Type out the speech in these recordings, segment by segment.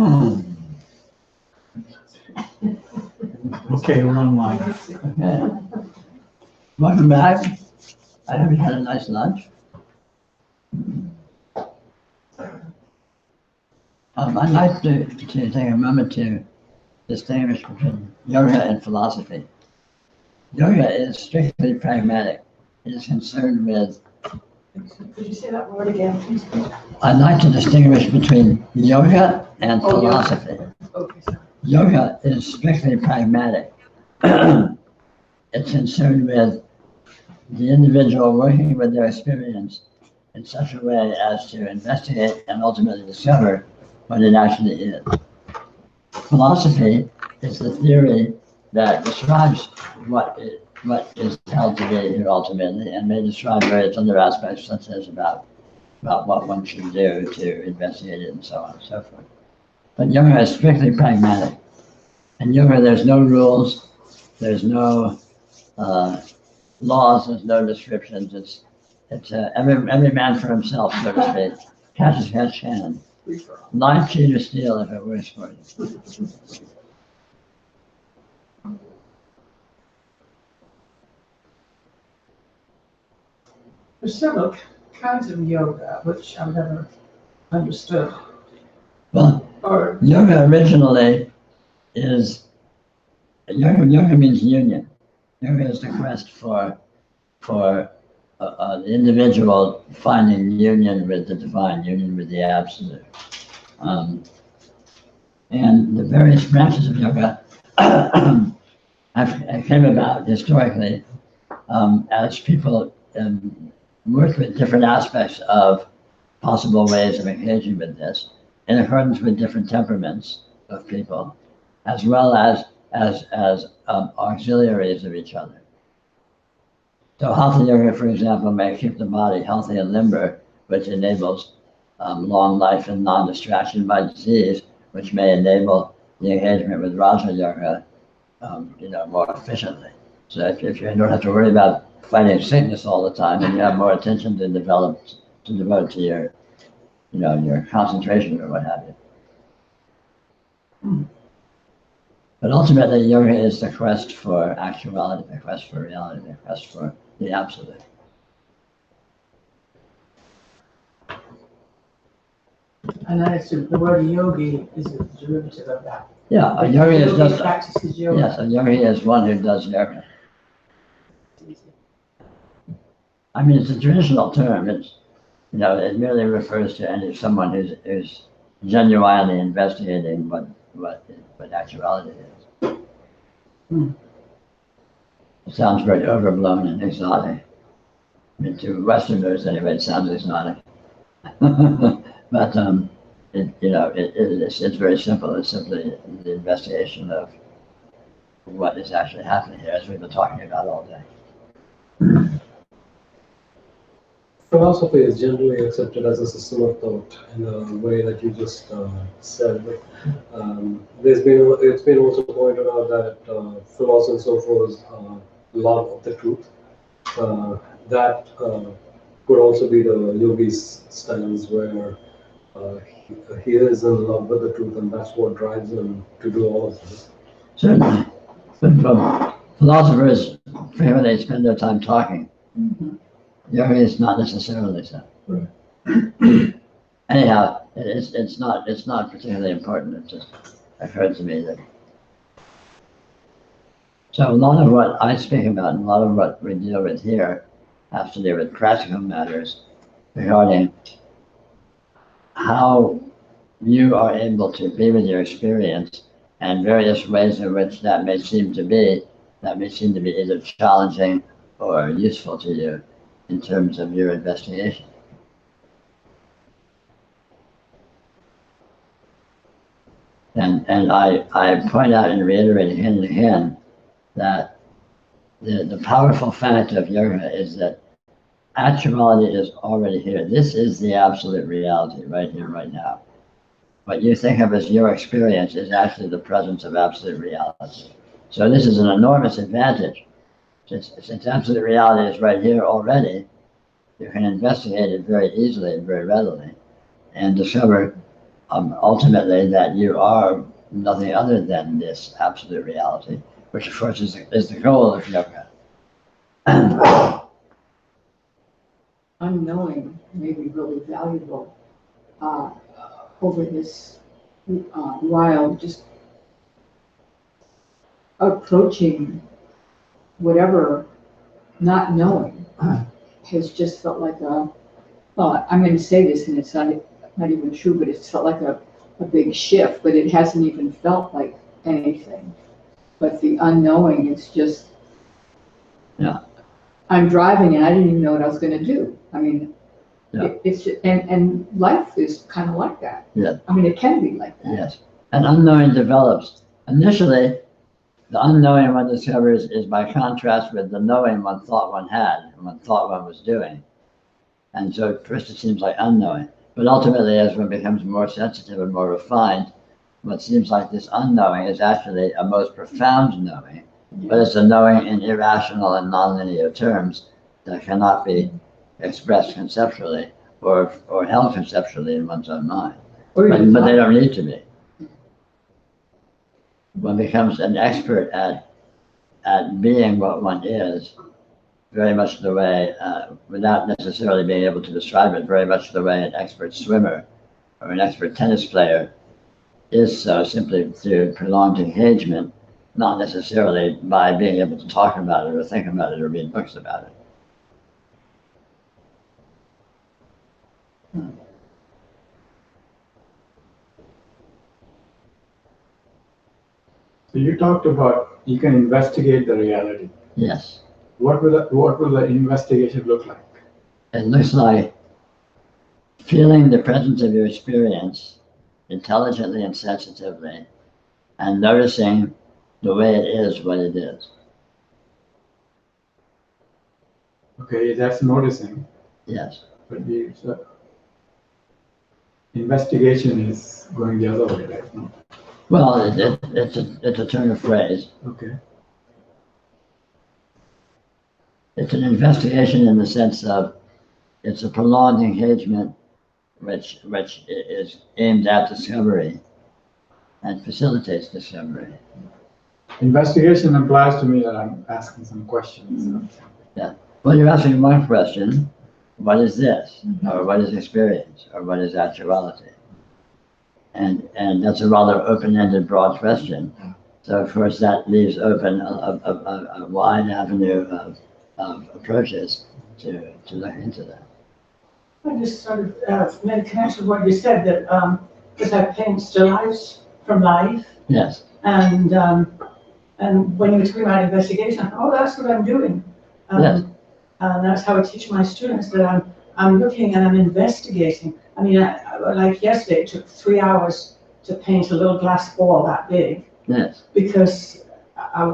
Okay, we're online. Okay. Welcome back. I hope you had a nice lunch. I'd like to take a moment to distinguish between yoga and philosophy. Yoga is strictly pragmatic. It is concerned with. Could you say that word again, please? I'd like to distinguish between yoga and philosophy. Okay, sorry. Yoga is strictly pragmatic. It's concerned with the individual working with their experience in such a way as to investigate and ultimately discover what it actually is. Philosophy is the theory that describes what is held to be here ultimately, and may describe various other aspects, such as about what one should do to investigate it and so on and so forth. But yoga is strictly pragmatic. In yoga, there's no rules, there's no laws, there's no descriptions. It's every man for himself, so to speak. Catch as catch can. Lie, cheat, or steal if it works for you. There's several kinds of yoga, which I've never understood. Well, Or, yoga originally is, yoga means union. Yoga is the quest for the individual finding union with the divine, union with the absolute. And the various branches of yoga came about historically as people worked with different aspects of possible ways of engaging with this in accordance with different temperaments of people, as well as auxiliaries of each other. So hatha yoga, for example, may keep the body healthy and limber, which enables long life and non-distraction by disease, which may enable the engagement with Raja yoga, more efficiently. So if you don't have to worry about fighting sickness all the time, and you have more attention to devote to your, your concentration or what have you. But ultimately, yoga is the quest for actuality, the quest for reality, the quest for the absolute. and I assume the word yogi is a derivative of that. Yeah, a yogi is just, practices yoga. yes, a yogi is one who does yoga. I mean, it's a traditional term. It's, it merely refers to someone who's genuinely investigating what actuality is. It sounds very overblown and exotic. I mean, to Westerners anyway, it sounds exotic. But it's very simple. It's simply the investigation of what is actually happening here, as we've been talking about all day. Philosophy is generally accepted as a system of thought in the way that you just said. It's been also pointed out that philosophers love of the truth. That could also be the yogi's stance, where he is in love with the truth, and that's what drives him to do all of this. Certainly. But philosophers frequently spend their time talking. Yoga is not necessarily so. Right. Anyhow, it's not particularly important. It just occurred to me that. So a lot of what I speak about and a lot of what we deal with here has to do with practical matters regarding how you are able to be with your experience and various ways in which that may seem to be either challenging or useful to you in terms of your investigation. And I point out and reiterate again and again that the powerful fact of yoga is that actuality is already here. This is the absolute reality right here, right now. What you think of as your experience is actually the presence of absolute reality. So this is an enormous advantage. Since absolute reality is right here already, you can investigate it very easily and very readily and discover ultimately that you are nothing other than this absolute reality, which of course is the goal of yoga. Unknowing may be really valuable over this while just approaching whatever not knowing has just felt like well, I'm going to say this and it's not even true, but it's felt like a big shift, but it hasn't even felt like anything. But the unknowing is just, Yeah. I'm driving and I didn't even know what I was going to do. I mean, Yeah. it's just, and life is kind of like that. Yeah. I mean, it can be like that. Yes. And unknowing develops. Initially, the unknowing one discovers is by contrast with the knowing one thought one had and one thought one was doing. And so at first it seems like unknowing. But ultimately, as one becomes more sensitive and more refined, what seems like this unknowing is actually a most profound knowing, but it's a knowing in irrational and nonlinear terms that cannot be expressed conceptually or held conceptually in one's own mind. But they don't need to be. One becomes an expert at being what one is, very much the way, without necessarily being able to describe it, very much the way an expert swimmer or an expert tennis player is so, simply through prolonged engagement, not necessarily by being able to talk about it or think about it or read books about it. So you talked about you can investigate the reality. Yes. What will the investigation look like? It looks like feeling the presence of your experience intelligently and sensitively and noticing the way it is what it is. Okay, that's noticing. Yes. But investigation is going the other way, right? No? Well, it's a turn of phrase. Okay. It's an investigation in the sense of it's a prolonged engagement which is aimed at discovery and facilitates discovery. Investigation implies to me that I'm asking some questions. Yeah. Well, you're asking one question, what is this? Or what is experience? Or what is actuality? And that's a rather open-ended, broad question. So of course that leaves open a wide avenue of approaches to look into that. I just sort of made a connection with what you said, that because I paint still lifes from life, Yes. and when you were talking about investigation, oh, that's what I'm doing. Yes. And that's how I teach my students, that I'm looking and I'm investigating. I mean, like yesterday, it took 3 hours to paint a little glass ball that big. Yes. Because I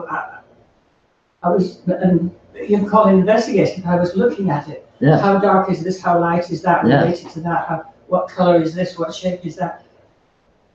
was, and you can call it investigating, I was looking at it. Yes. How dark is this? How light is that Yes. related to that? What color is this? What shape is that?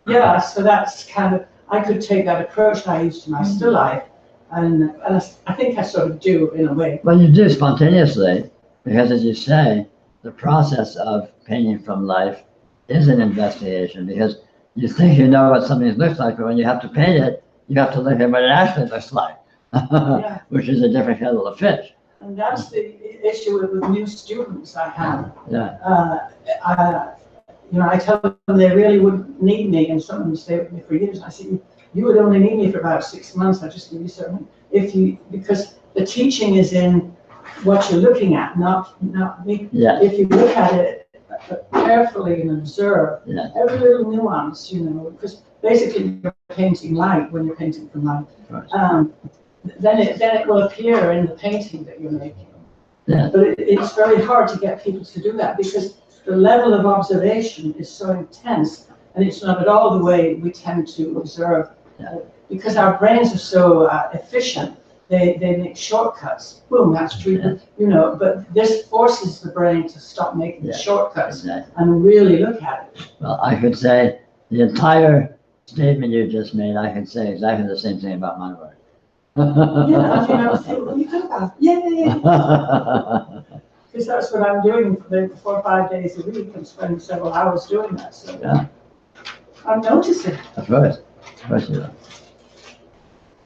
Yeah, so that's kind of, I could take that approach I use to my still life, and I think I sort of do in a way. Well, you do spontaneously, because as you say, the process of painting from life is an investigation, because you think you know what something looks like, but when you have to paint it, you have to look at what it actually looks like, Yeah. which is a different kettle of fish. And that's the issue with new students I have. Yeah. I tell them they really wouldn't need me, and some of them stay with me for years. I say, you would only need me for about 6 months. I'll just give you something. Because the teaching is in what you're looking at, not me. Yeah. If you look at it carefully and observe Yeah. every little nuance, because basically you're painting light when you're painting from light. Right. Then it will appear in the painting that you're making. Yeah. But it's very hard to get people to do that, because the level of observation is so intense, and it's not at all the way we tend to observe. Yeah. Because our brains are so efficient, they make shortcuts. Boom, that's treatment, but this forces the brain to stop making Yeah. shortcuts Exactly. and really look at it. Well, I could say the entire statement you just made, I could say exactly the same thing about my work. Yeah, I mean, I was thinking, what are you talking about? Yeah. Because that's what I'm doing for the 4 or 5 days a week. I'm spending several hours doing that. So. Yeah. I'm noticing. Of course you are.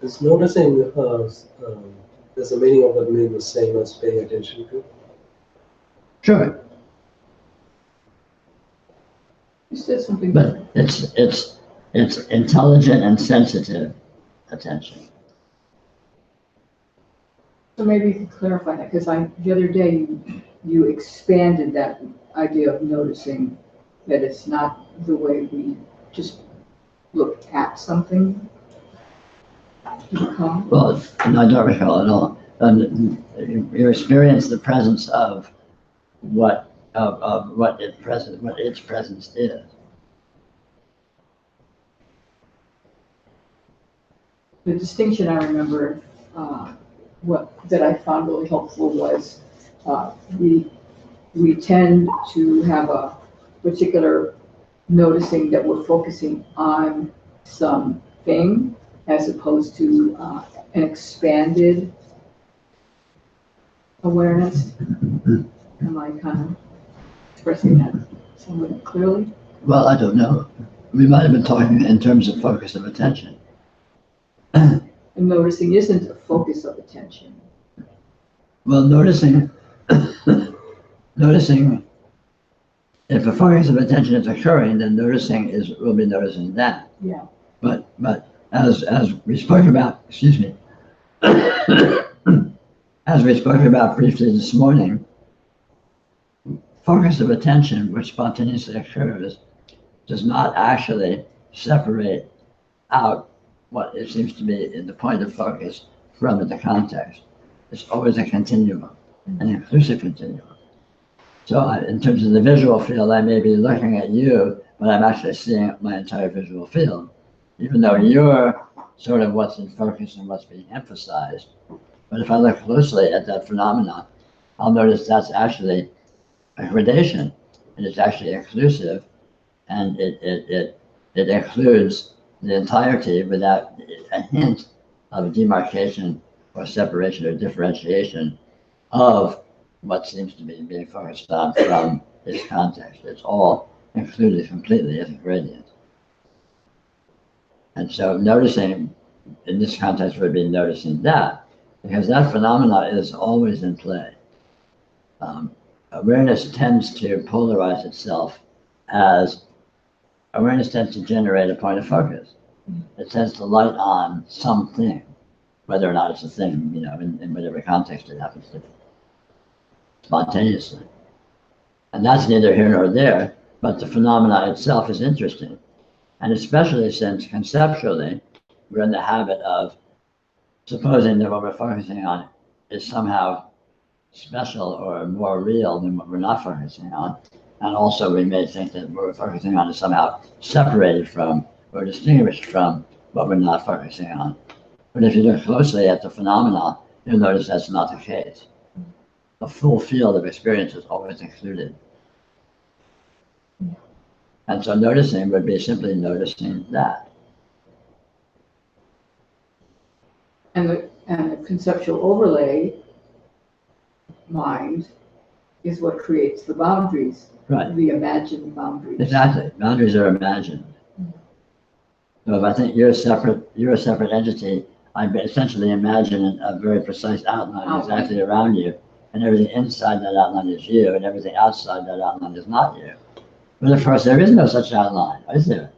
Is noticing, is the meaning of that meaning the same as paying attention to? Sure, You said something but different. it's intelligent and sensitive attention. So maybe you could clarify that, because the other day, you expanded that idea of noticing that it's not the way we just look at something. Do you recall? Well, no, I don't recall at all. You experience the presence of what its presence is. The distinction I remember, that I found really helpful was, we tend to have a particular noticing that we're focusing on something as opposed to an expanded awareness. Am I kind of expressing that somewhat clearly? Well, I don't know. We might have been talking in terms of focus of attention. And noticing isn't a focus of attention. Well, noticing, if a focus of attention is occurring, then we'll be noticing that. Yeah. But as we spoke about, excuse me, as we spoke about briefly this morning, focus of attention, which spontaneously occurs, does not actually separate out what it seems to be in the point of focus from the context. It's always a continuum, an inclusive continuum. So in terms of the visual field, I may be looking at you, but I'm actually seeing my entire visual field, even though you're sort of what's in focus and what's being emphasized. But if I look closely at that phenomenon, I'll notice that's actually a gradation, and it's actually inclusive, and it includes the entirety without a hint of demarcation or separation or differentiation of what seems to be being focused on from its context. It's all included completely as a gradient. And so noticing, in this context, would be noticing that, because that phenomena is always in play. Awareness tends to polarize itself as awareness tends to generate a point of focus. It tends to light on something, whether or not it's a thing, in whatever context it happens to be, spontaneously. And that's neither here nor there, but the phenomena itself is interesting. And especially since conceptually, we're in the habit of supposing that what we're focusing on is somehow special or more real than what we're not focusing on. And also we may think that what we're focusing on is somehow separated from or distinguished from what we're not focusing on. But if you look closely at the phenomena, you'll notice that's not the case. The full field of experience is always included. And so noticing would be simply noticing that. And the conceptual overlay mind is what creates the boundaries, Right. the imagined boundaries. Exactly. Boundaries are imagined. So if I think you're a separate entity, I essentially imagine a very precise outline exactly around you, and everything inside that outline is you, and everything outside that outline is not you. But of course, there is no such outline, is there?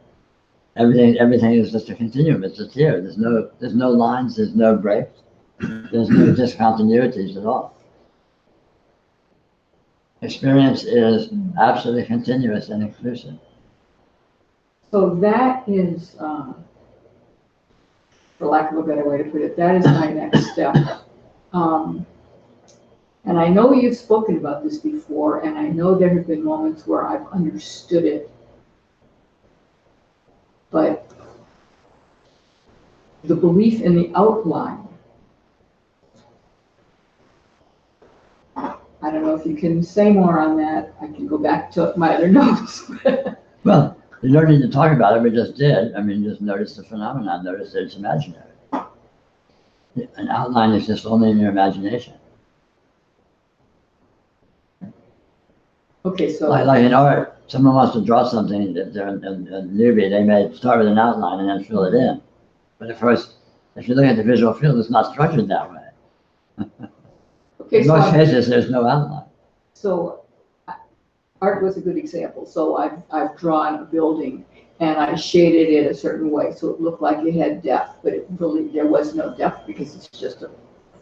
Everything is just a continuum. It's just here. There's no lines. There's no breaks. There's no discontinuities at all. Experience is absolutely continuous and inclusive. So that is, for lack of a better way to put it, that is my next step. And I know you've spoken about this before, and I know there have been moments where I've understood it. But the belief in the outline, I don't know if you can say more on that. I can go back to my other notes. Well, you don't need to talk about it. We just did. I mean, just notice the phenomenon. Notice that it's imaginary. An outline exists only in your imagination. Okay. Okay, so. Like in art, someone wants to draw something, if they're a newbie, they may start with an outline and then fill it in. But of course, if you look at the visual field, it's not structured that way. Okay, In so most cases, there's no outline. So art was a good example. So I've drawn a building and I shaded it a certain way so it looked like it had depth, but it really, there was no depth because it's just a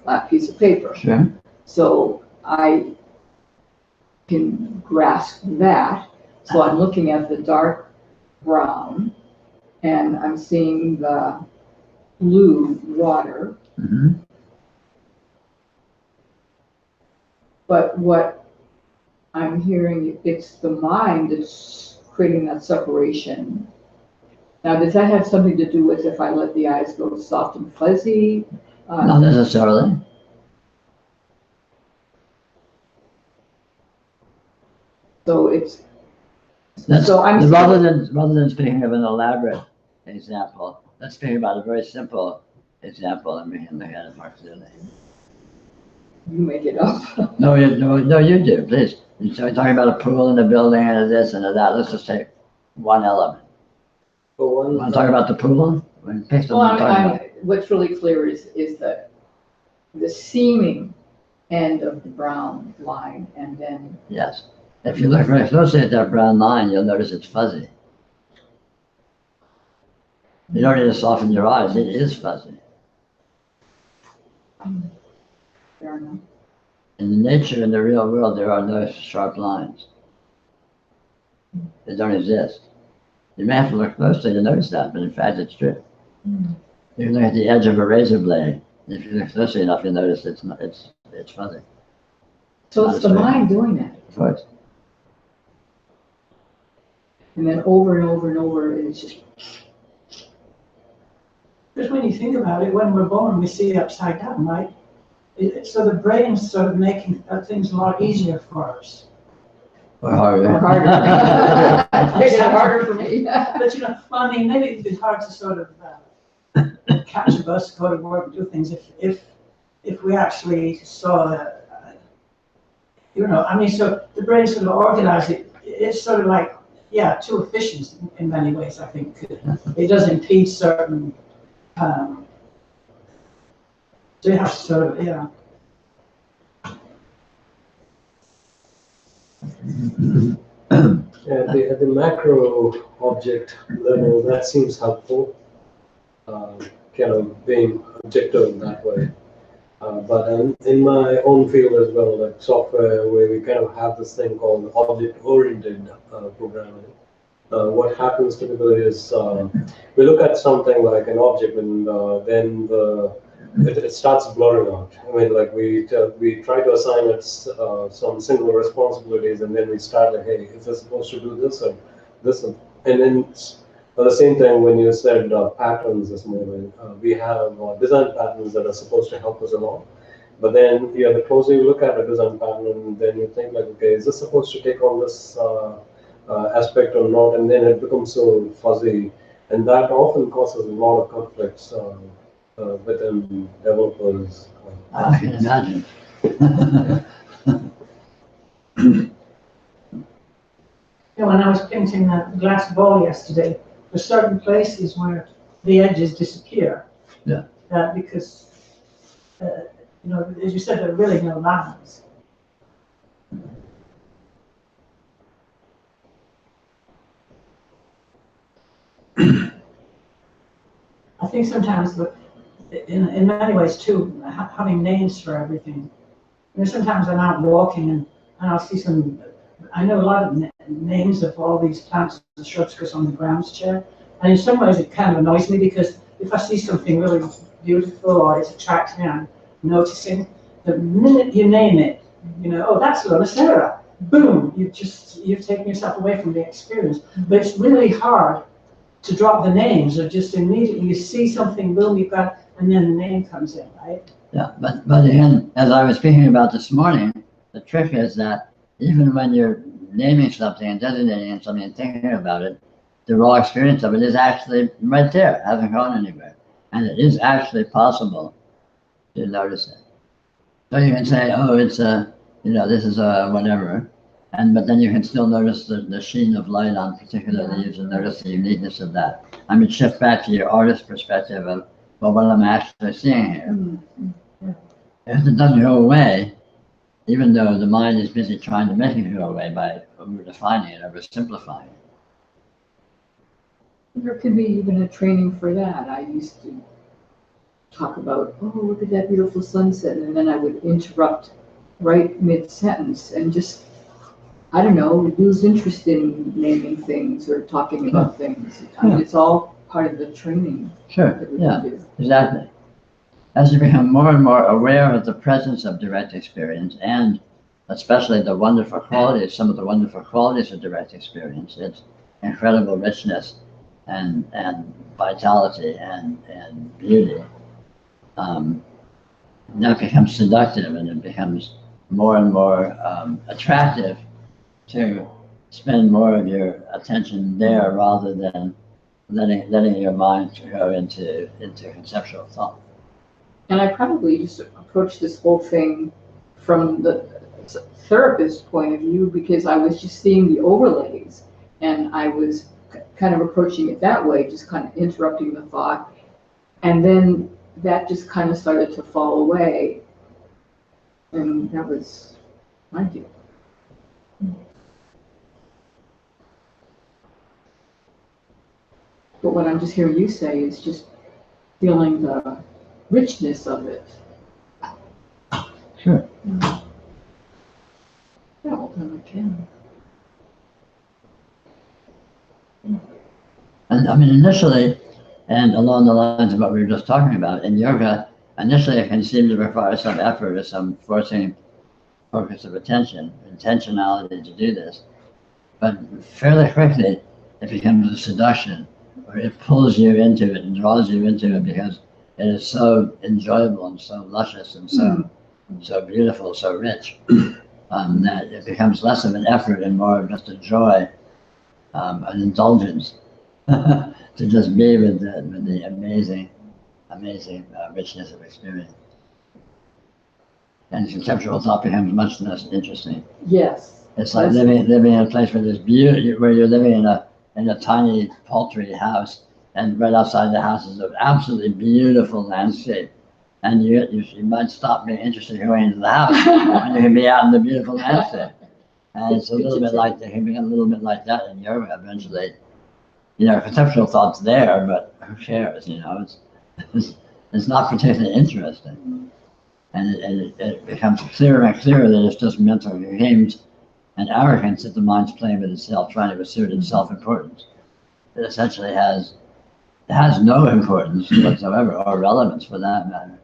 flat piece of paper. Sure. So I can grasp that. So I'm looking at the dark brown and I'm seeing the blue water. Mm-hmm. But what I'm hearing, it's the mind that's creating that separation. Now, does that have something to do with if I let the eyes go soft and fuzzy? Not necessarily. So it's, That's, so I'm rather than speaking of an elaborate example, let's speak about a very simple example and we can look at it more clearly. you make it up. No, you do, please. You're talking about a pool and a building and a this and a that. Let's just take one element. For one, You want to talk about the pool? Pick Well, something to talk about. what's really clear is the seaming end of the brown line and then, Yes. If you look very closely at that brown line, you'll notice it's fuzzy. You don't need to soften your eyes. It is fuzzy. fair enough. In nature, in the real world, there are no sharp lines. They don't exist. You may have to look closely to notice that, but in fact, it's true. You can look at the edge of a razor blade. If you look closely enough, you'll notice it's fuzzy. So it's the mind doing that. Of course. And then over and over and over, it's just, Because when you think about it, when we're born, we see upside down, right? So the brain's sort of making things a lot easier for us. Or harder. or harder. Makes it harder for me. But well, I mean, maybe it'd be hard to sort of catch a bus, go to work, do things if we actually saw that, I mean, so the brain sort of organized it. It's sort of like, yeah, too efficient in many ways, I think. It does impede certain, so you have to sort of, yeah. at the macro object level, that seems helpful, kind of being objective in that way. But in my own field as well, like software, where we kind of have this thing called object-oriented programming. What happens typically is we look at something like an object, and then it starts blurring out. I mean, like we try to assign it some single responsibilities, and then we start like, hey, is this supposed to do this or this? And then the same thing when you said patterns this morning. We have design patterns that are supposed to help us along. But then, the closer you look at a design pattern, then you think like, okay, is this supposed to take on this aspect or not? And then it becomes so fuzzy, and that often causes a lot of conflicts within developers. I can imagine. When I was painting that glass ball yesterday, there's certain places where the edges disappear. Yeah. Because, as you said, there are really no lines. I think sometimes, in many ways too, having names for everything. Sometimes I'm out walking and I'll see I know a lot of names of all these plants and shrubs because I'm the grounds chair. And in some ways it kind of annoys me because if I see something really beautiful or it's attracting me, I'm noticing, the minute you name it, oh, that's Lonicera. Boom, you've taken yourself away from the experience. But it's really hard to drop the names, or just immediately you see something, boom, you've got, and then the name comes in, right? Yeah, but again, as I was speaking about this morning, the trick is that even when you're naming something and designating something and thinking about it, the raw experience of it is actually right there, hasn't gone anywhere. And it is actually possible to notice it. So you can say, oh, it's this is a whatever, but then you can still notice the sheen of light on particular leaves and notice the uniqueness of that. I mean, shift back to your artist perspective of, well, what am I actually seeing here? Mm-hmm. If it doesn't go away, even though the mind is busy trying to make it go away by over-defining it, oversimplifying it. There could be even a training for that. I used to talk about, oh, look at that beautiful sunset, and then I would interrupt right mid-sentence and just, I don't know, lose interest in naming things or talking about things. I mean, it's all part of the training Sure, that we yeah, can do. exactly. As you become more and more aware of the presence of direct experience, and especially the wonderful qualities, some of the wonderful qualities of direct experience, its incredible richness and vitality and beauty, that becomes seductive, and it becomes more and more attractive to spend more of your attention there rather than letting your mind go into conceptual thought. And I probably just approached this whole thing from the therapist's point of view because I was just seeing the overlays and I was kind of approaching it that way, just kind of interrupting the thought. And then that just kind of started to fall away. And that was my deal. But what I'm just hearing you say is just feeling the richness of it. Sure. Yeah, well, then I can. And I mean, initially, and along the lines of what we were just talking about, in yoga, initially it can seem to require some effort or some forcing focus of attention, intentionality to do this. But fairly quickly, it becomes a seduction, or it pulls you into it and draws you into it because it is so enjoyable and so luscious and so beautiful, so rich, that it becomes less of an effort and more of just a joy, an indulgence to just be with the amazing richness of experience. And conceptual thought becomes much less interesting. Yes. It's like living in a place where there's beauty, where you're living in a tiny paltry house, and right outside the house is an absolutely beautiful landscape. And you might stop being interested in going into the house, and you can be out in the beautiful landscape. And it's a little bit like, it can be a little bit like that in yoga eventually. You know, conceptual thought's there, but who cares, you know? It's not particularly interesting. And it becomes clearer and clearer that it's just mental games and arrogance that the mind's playing with itself, trying to assert its self-importance. It essentially has no importance whatsoever, or relevance for that matter.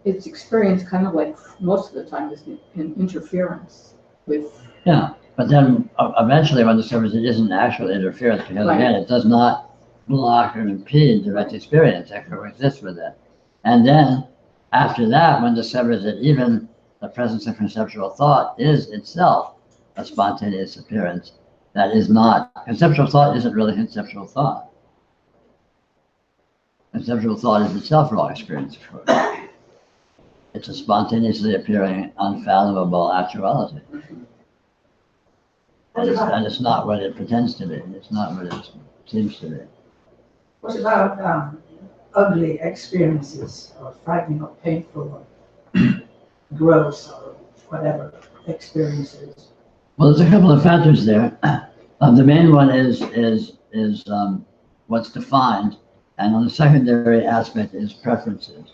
It's experienced kind of like most of the time is an interference with. Yeah, but then eventually one discovers it isn't actual interference because again, it does not block or impede direct experience. It coexists with it. And then after that, one discovers that even the presence of conceptual thought is itself a spontaneous appearance that is not, conceptual thought isn't really conceptual thought. Conceptual thought is itself raw experience, of course. It's a spontaneously appearing, unfathomable actuality. And it's not what it pretends to be. It's not what it seems to be. What about ugly experiences, or frightening, or painful, or gross, or whatever experiences? Well, there's a couple of factors there. The main one is what's defined, and on the secondary aspect is preferences,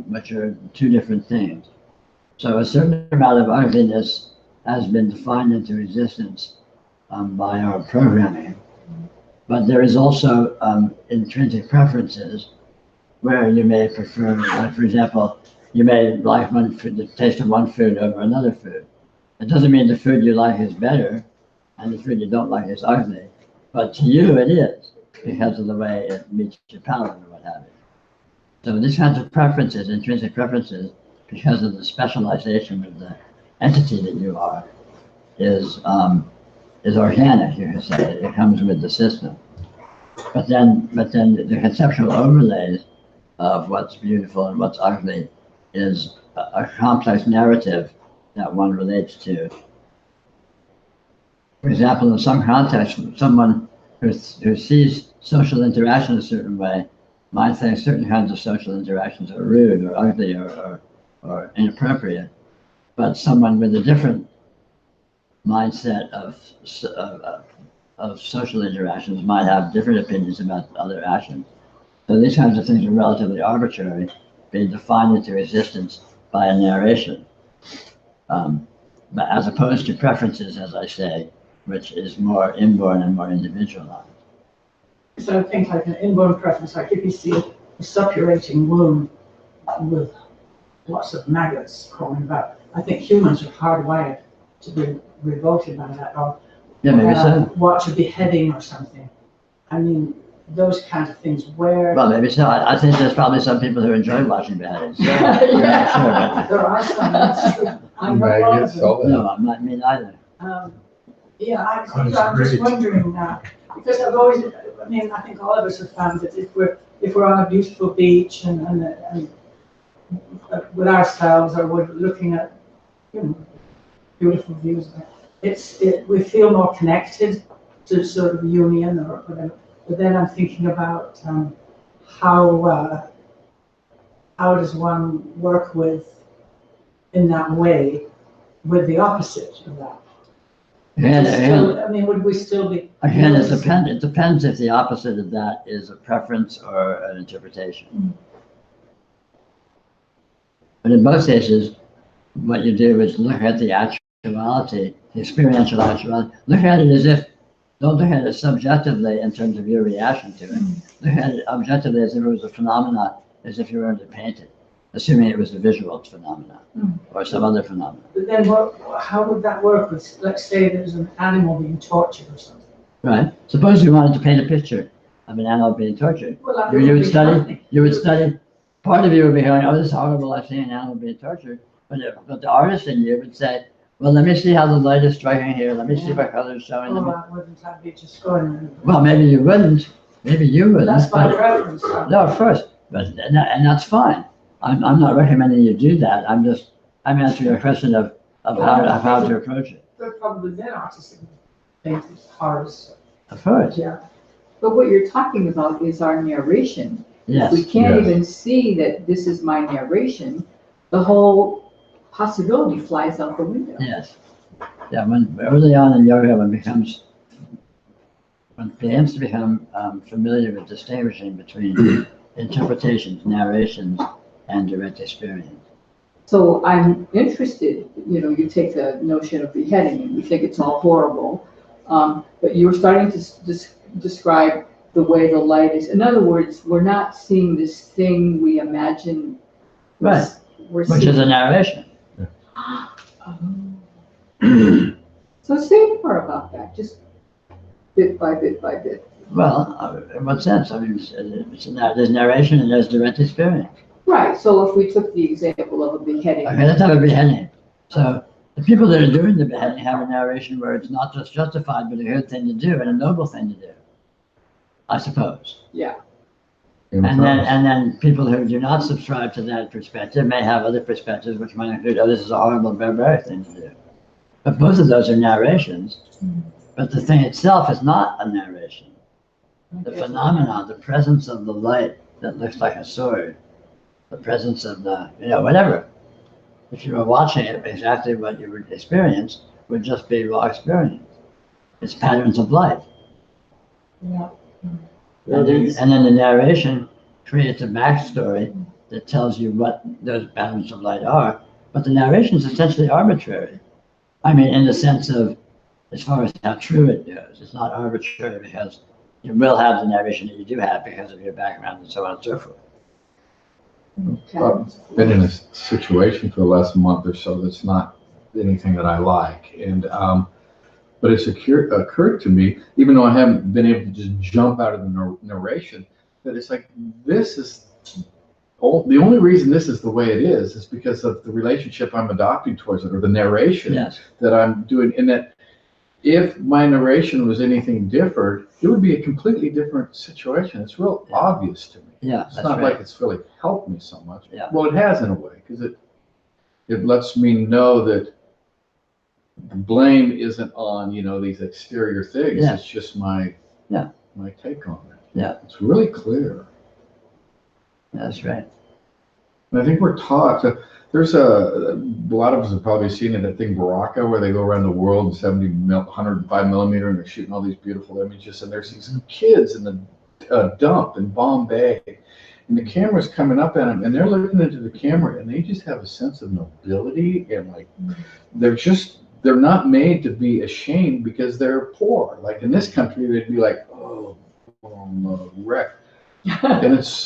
which are two different things. So a certain amount of ugliness has been defined into existence by our programming, but there is also intrinsic preferences where you may prefer, like for example, you may like the taste of one food over another food. It doesn't mean the food you like is better and the food you don't like is ugly, but to you it is because of the way it meets your palate or what have you. So these kinds of preferences, intrinsic preferences, because of the specialization of the entity that you are, is organic, you could say. It comes with the system. But then the conceptual overlays of what's beautiful and what's ugly is a complex narrative that one relates to. For example, in some context, someone who sees social interaction a certain way might think certain kinds of social interactions are rude or ugly or inappropriate. But someone with a different mindset of social interactions might have different opinions about other actions. So these kinds of things are relatively arbitrary, being defined into existence by a narration, but as opposed to preferences, as I say, which is more inborn and more individualized. So I think like an inborn preference, like if you see a suppurating womb with lots of maggots crawling about, I think humans are hardwired to be revolted by that, or Yeah, maybe so. watch a beheading or something. I mean, those kinds of things where. Well, maybe so. I think there's probably some people who enjoy watching beheadings. Yeah, Sure, there are some, that's true. I know one of Maggots, them. all that. no, I'm not me either. Yeah, I'm That's just great. wondering now, because I've always, I mean, I think all of us have found that if we're on a beautiful beach and with ourselves, or we're looking at, you know, beautiful views, we feel more connected to sort of union or whatever. But then I'm thinking about how does one work in that way with the opposite of that? I mean, would we still be? Again, it depends if the opposite of that is a preference or an interpretation. But in most cases, what you do is look at the actuality, the experiential actuality. Look at it as if, don't look at it subjectively in terms of your reaction to it. Look at it objectively as if it was a phenomenon, as if you were to paint it, assuming it was a visual phenomenon or some other phenomenon. But then how would that work with, let's say there's an animal being tortured or something? Right? Suppose you wanted to paint a picture of an animal being tortured. Well, that You would be study, funny. you would study, part of you would be going, oh, this is horrible, I've seen an animal being tortured. But the artist in you would say, well, let me see how the light is striking here, let me see what colors showing. Well, wouldn't that be just going? Well, maybe you wouldn't, maybe you wouldn't. That's my but- preference. No, of course, but, and that's fine. I'm not recommending you do that, I'm answering a question of how to approach it. But probably then artists paint horrors. Of course, Yeah. But what you're talking about is our narration. If we yes, can't Yes. even see that this is my narration, the whole possibility flies out the window. yes. Yeah, when early on in yoga, one begins to become familiar with distinguishing between interpretations, narrations, and direct experience. So I'm interested, you take the notion of beheading and you think it's all horrible, but you're starting to describe the way the light is. In other words, we're not seeing this thing we imagine. Right. We're Which seeing. is a narration. So say more about that, just bit by bit by bit. Well, in what sense? I mean, there's narration and there's direct experience. Right, so if we took the example of a beheading. Okay, let's have a beheading. So the people that are doing the beheading have a narration where it's not just justified, but a good thing to do and a noble thing to do, I suppose. Yeah. And then people who do not subscribe to that perspective may have other perspectives which might include, oh, this is a horrible, barbaric thing to do. But both of those are narrations. But the thing itself is not a narration. The phenomenon, the presence of the light that looks like a sword, the presence of the, whatever. If you were watching it, exactly what you would experience would just be raw experience. It's patterns of light. Yeah. And then the narration creates a backstory that tells you what those patterns of light are. But the narration is essentially arbitrary. I mean, in the sense of, as far as how true it goes, it's not arbitrary because you will have the narration that you do have because of your background and so on and so forth. I've been in a situation for the last month or so that's not anything that I like, and but it's occurred to me, even though I haven't been able to just jump out of the narration, that it's like this is the only reason this is the way it is because of the relationship I'm adopting towards it, or the narration Yes. that I'm doing. And that if my narration was anything different, it would be a completely different situation. It's real obvious to me. Yeah, It's that's not right. like it's really helped me so much. Yeah. Well, it has in a way, because it lets me know that the blame isn't on, you know, these exterior things. Yeah. It's just my take on it. Yeah. It's really clear. That's right. And I think we're taught. There's a lot of us have probably seen it. That thing Baraka, where they go around the world in 105 millimeter, and they're shooting all these beautiful images. And there's these kids in the dump in Bombay, and the camera's coming up at them, and they're looking into the camera, and they just have a sense of nobility, and like they're not made to be ashamed because they're poor. Like in this country, they'd be like, oh, I'm a wreck, and it's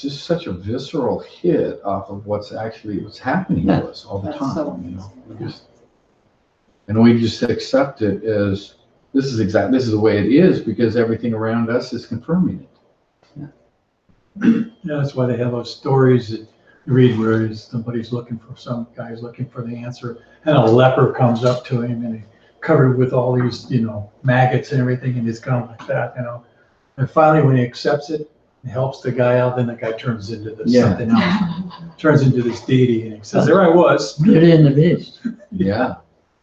just such a visceral hit off of what's happening to us all the That's time. so You know, we just accept it as this is the way it is because everything around us is confirming it. Yeah, that's why they have those stories that you read where some guy's looking for the answer, and a leper comes up to him and he's covered with all these, you know, maggots and everything, and he's kind of like that, you know. And finally, when he accepts it, and helps the guy out, then the guy turns into something else, turns into this deity, and he says, "There I was." Beauty and the Beast. Yeah.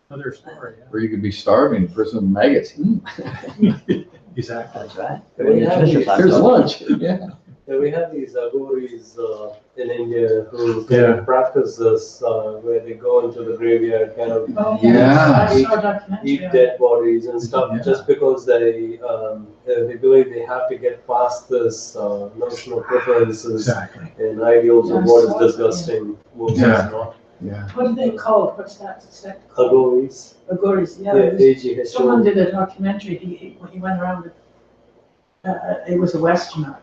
Another story. Or you could be starving for some maggots. Exactly. That's right. Here's lunch. Yeah. Yeah, we have these agoris in India who Yeah. practice this, where they go into the graveyard, kind of Oh, Yeah. I saw a documentary eat on dead bodies and stuff, Yeah. just because they believe they have to get past this notion of preferences Exactly. and ideals of Yeah, what so- is disgusting, what is Yeah. not. Yeah. What are they called? What's that? Agoris. Agoris, yeah. Yeah, there's- Someone AGHO. did a documentary, he went around, it was a Westerner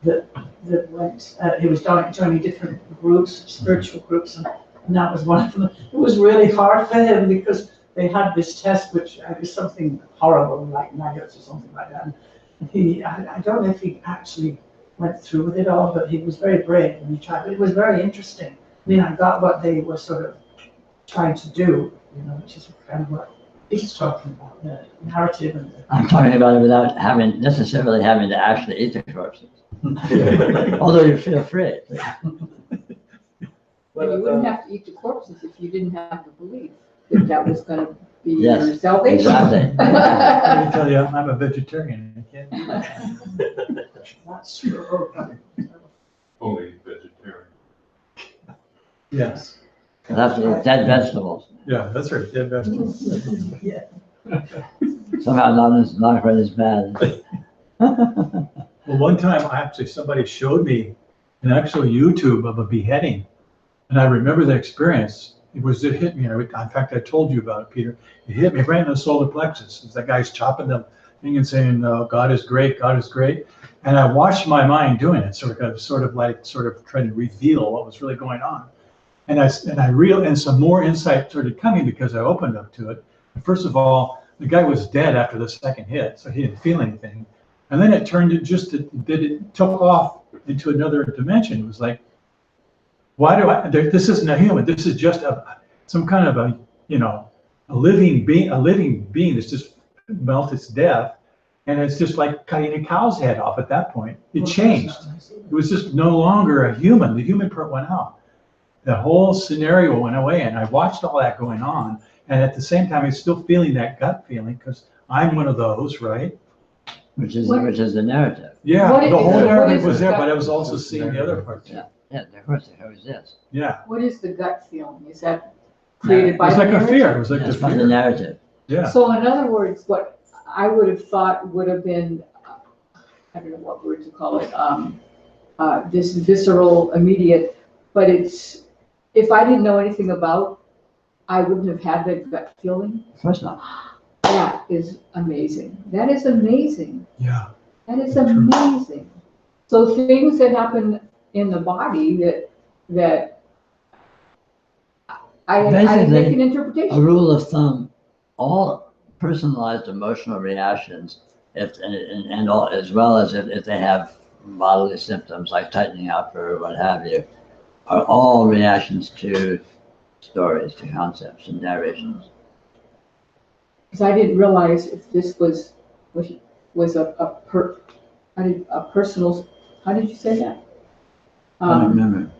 that went, he was joining different groups, spiritual groups, and that was one of them. It was really hard for him because they had this test, which was something horrible, like maggots or something like that. And I don't know if he actually went through with it all, but he was very brave and he tried, but it was very interesting. I mean, I got what they were sort of trying to do, you know, which is kind of what he's talking about, the narrative and I'm talking about it without necessarily having to actually eat the corpses. Although you feel free. But you wouldn't have to eat the corpses if you didn't have the belief that that was gonna be Yes, your salvation. exactly. Let me tell you, I'm a vegetarian. I can't do that. that's true. Fully vegetarian. Yes. That's dead vegetables. Yeah, that's right. Dead vegetables. Somehow not quite as bad. Well, one time, somebody showed me an actual YouTube of a beheading, and I remember the experience. It hit me. In fact, I told you about it, Peter. It hit me right in the solar plexus. As that guy's chopping the thing and saying, "God is great, God is great," and I watched my mind doing it, sort of trying to reveal what was really going on. And some more insight started coming because I opened up to it. First of all, the guy was dead after the second hit, so he didn't feel anything. And then it took off into another dimension. It was like, this isn't a human. This is just some kind of a living being that's just melted its death. And it's just like cutting a cow's head off at that point. It changed. It was just no longer a human. The human part went out. The whole scenario went away, and I watched all that going on. And at the same time, I'm still feeling that gut feeling because I'm one of those, right? Which is the narrative. Yeah, What the is- whole what narrative is was the there, gut? but I was also seeing the other parts. Yeah, of course, it was this. Yeah, What is the gut feeling? Is that created it by was the like a narrative? fear. It was like the That's from the fear. narrative. Yeah, So in other words, what I would have thought would have been, I don't know what word to call it, this visceral, immediate, but if I didn't know anything about, I wouldn't have had that gut feeling. Of course not. That is amazing. That is amazing. yeah. That is amazing. So things that happen in the body that I make Basically, an A interpretation. rule of thumb, all personalized emotional reactions, and all, as well as if they have bodily symptoms like tightening up or what have you, are all reactions to stories, to concepts and narrations. Because I didn't realize if this was a personal, how did you say that? I don't remember.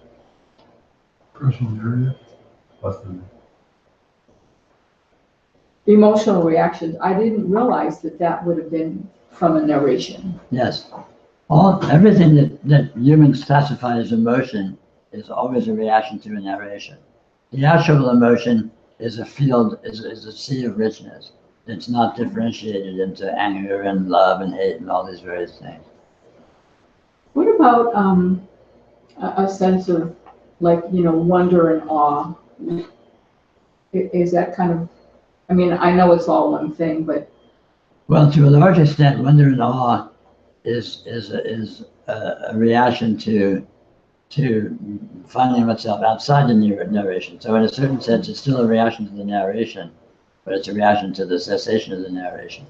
Personal narrative. Emotional reactions. I didn't realize that that would have been from a narration. Yes. Everything that humans classify as emotion is always a reaction to a narration. The actual emotion is a field, is a sea of richness. It's not differentiated into anger and love and hate and all these various things. What about a sense of like, wonder and awe? Is that kind of, I mean, I know it's all one thing, but. Well, to a large extent, wonder and awe is a reaction to finding oneself outside the narration. So in a certain sense, it's still a reaction to the narration, but it's a reaction to the cessation of the narration.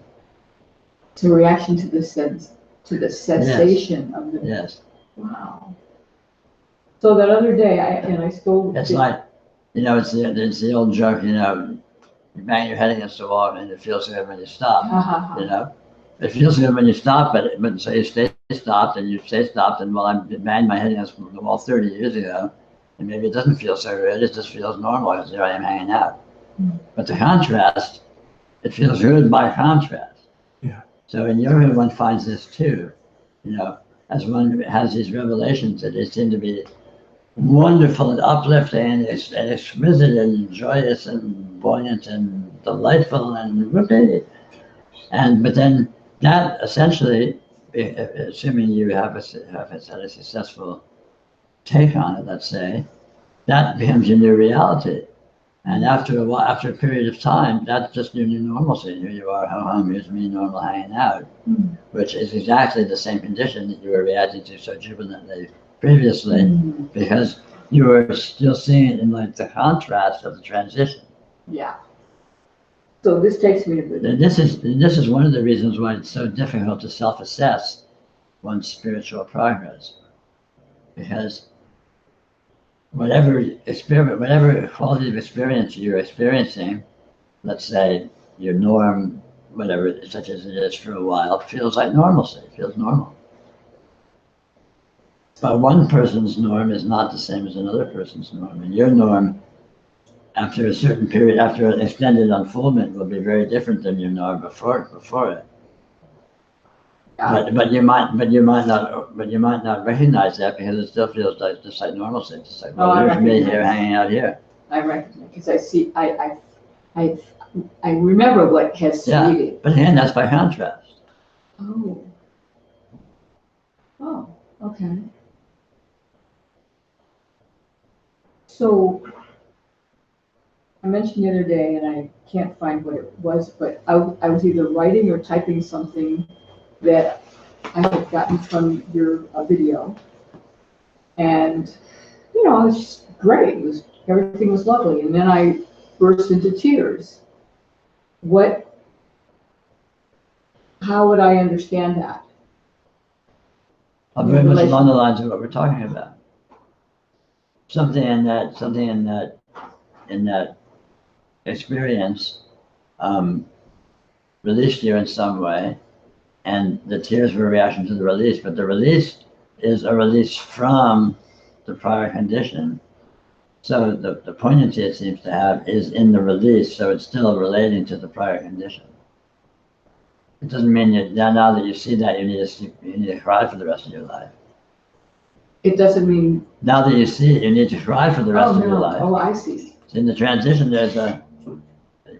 It's a reaction to the cessation of the. Yes. Wow. So that other day, I still. It's like, it's the old joke, you bang your head against the wall and it feels good when you stop, It feels good when you stop, but so you stay stopped and you stay stopped, and well, I banged my head against the wall 30 years ago, and maybe it doesn't feel so good, it just feels normal because there I am hanging out. But the contrast, it feels good by contrast. Yeah. So in yoga, one finds this too, as one has these revelations that they seem to be wonderful and uplifting and exquisite and joyous and buoyant and delightful and but then that essentially, assuming you have had a successful take on it, let's say, that becomes your new reality. And after a while, after a period of time, that's just your new normalcy. Here you are, home, here's me, normal, hanging out, which is exactly the same condition that you were reacting to so jubilantly previously, because you were still seeing it in like the contrast of the transition. Yeah. So this takes me to the. This is one of the reasons why it's so difficult to self-assess one's spiritual progress, because whatever quality of experience you're experiencing, let's say your norm, whatever, such as it is for a while, feels like normalcy, feels normal. But one person's norm is not the same as another person's norm. And your norm, after a certain period, after an extended unfoldment, will be very different than your norm before it. But you might not recognize that because it still feels like just like normalcy. It's like, well, there's me here hanging out here. I recognize because I see. I remember what has succeeded. But again, that's by contrast. Oh, okay. So I mentioned the other day, and I can't find what it was, but I was either writing or typing something that I had gotten from your video, and it was just great. Everything was lovely, and then I burst into tears. How would I understand that? Very much along the lines of what we're talking about. Something in that experience released you in some way, and the tears were a reaction to the release, but the release is a release from the prior condition. So the poignancy it seems to have is in the release, so it's still relating to the prior condition. It doesn't mean that now that you see that you need to cry for the rest of your life. It doesn't mean. Now that you see it, you need to cry for the rest of your life. Oh, I see. In the transition, there's a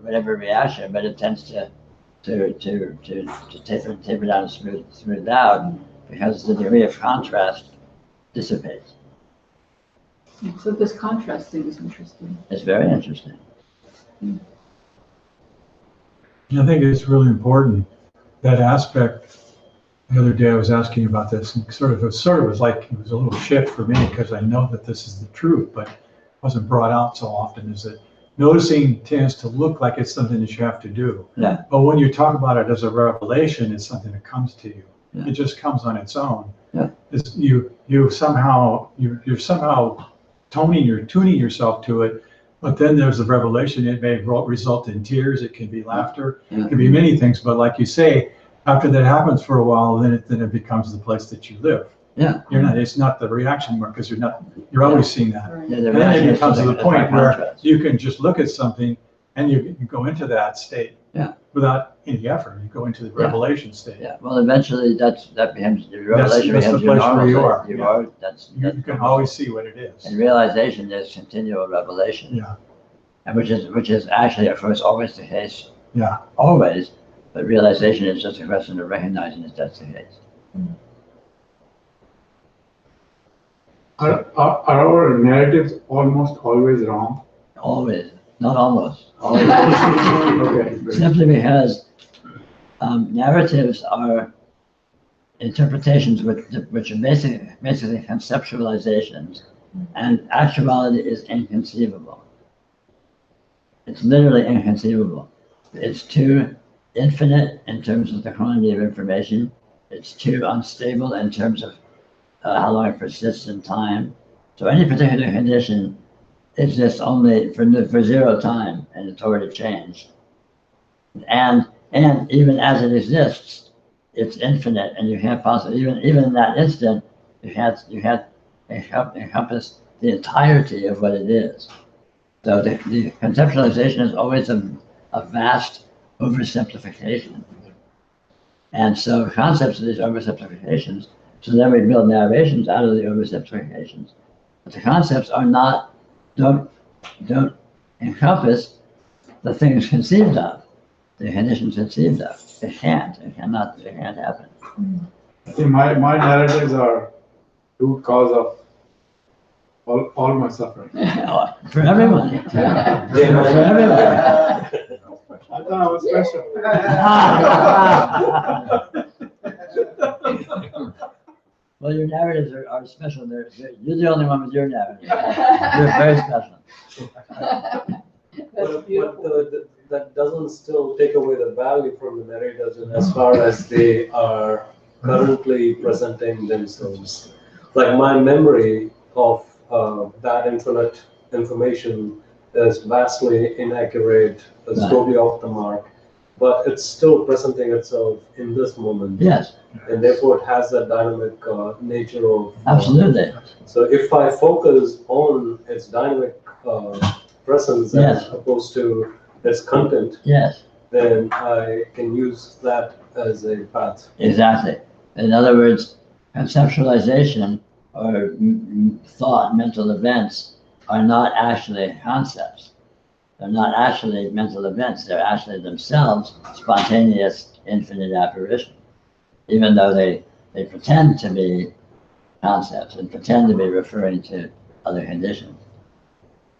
whatever reaction, but it tends to taper down and smooth out because the degree of contrast dissipates. So this contrast thing is interesting. It's very interesting. I think it's really important, that aspect. The other day I was asking about this, and it was like it was a little shift for me because I know that this is the truth, but it wasn't brought out so often. Is that noticing tends to look like it's something that you have to do. Yeah. But when you talk about it as a revelation, it's something that comes to you. Yeah. It just comes on its own. Yeah. You're somehow tuning yourself to it. But then there's the revelation. It may result in tears. It can be laughter. Yeah. It can be many things. But like you say, after that happens for a while, then it becomes the place that you live. Yeah. You're not, it's not the reaction mark, because you're always seeing that. Right. Yeah, the And then reaction it is comes to the just point by where contrast. you can just look at something and you go into that state. Yeah. Without any effort, you go into the Yeah. revelation state. Yeah, well, eventually that becomes, the That's revelation the becomes your place where normal you state. are, You yeah. are, that's. You can always see what it is. And realization is continual revelation. Yeah. And which is actually, of course, always the case. Yeah. Always, but realization is just a question of recognizing that that's the case. Are our narratives almost always wrong? Always, not almost, always. Okay. Simply because narratives are interpretations which are basically conceptualizations, and actuality is inconceivable. It's literally inconceivable. It's too infinite in terms of the quantity of information. It's too unstable in terms of how long it persists in time. So any particular condition exists only for zero time, and it's already changed. And even as it exists, it's infinite, and you can't possibly, even in that instant, you can't encompass the entirety of what it is. So the conceptualization is always a vast oversimplification. And so concepts of these oversimplifications, so then we build narrations out of the oversimplifications. But the concepts don't encompass the things conceived of, the conditions conceived of. It can't happen. See, my narratives are root cause of all my suffering. For everyone. For everyone. I thought I was special. Well, your narratives are special. You're the only one with your narrative. You're very special. But that doesn't still take away the value from the narrators in as far as they are currently presenting themselves. Like my memory of that infinite information is vastly inaccurate, it's Right. totally off the mark, but it's still presenting itself in this moment. Yes, And therefore it has that dynamic nature of. absolutely. So if I focus on its dynamic presence Yes. as opposed to its content, Yes, then I can use that as a path. exactly. In other words, conceptualization or thought, mental events are not actually concepts. They're not actually mental events. They're actually themselves spontaneous, infinite apparition. Even though they pretend to be concepts and pretend to be referring to other conditions.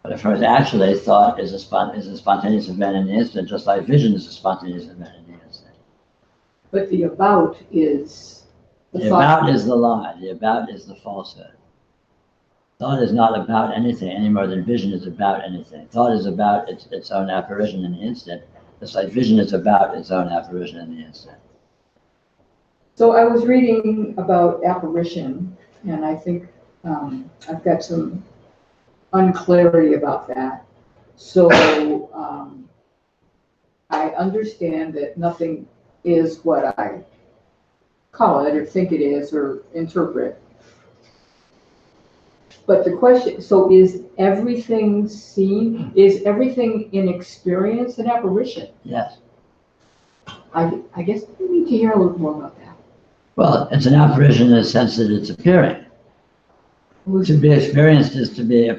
But of course, actually, thought is a spontaneous event in the instant, just like vision is a spontaneous event in the instant. But the about is The about is the lie. The about is the falsehood. Thought is not about anything any more than vision is about anything. Thought is about its own apparition in the instant, just like vision is about its own apparition in the instant. So I was reading about apparition, and I think I've got some unclarity about that. So I understand that nothing is what I call it or think it is or interpret. But the question, so is everything seen, is everything in experience an apparition? Yes. I guess we need to hear a little more about that. Well, it's an apparition in the sense that it's appearing. To be experienced is to be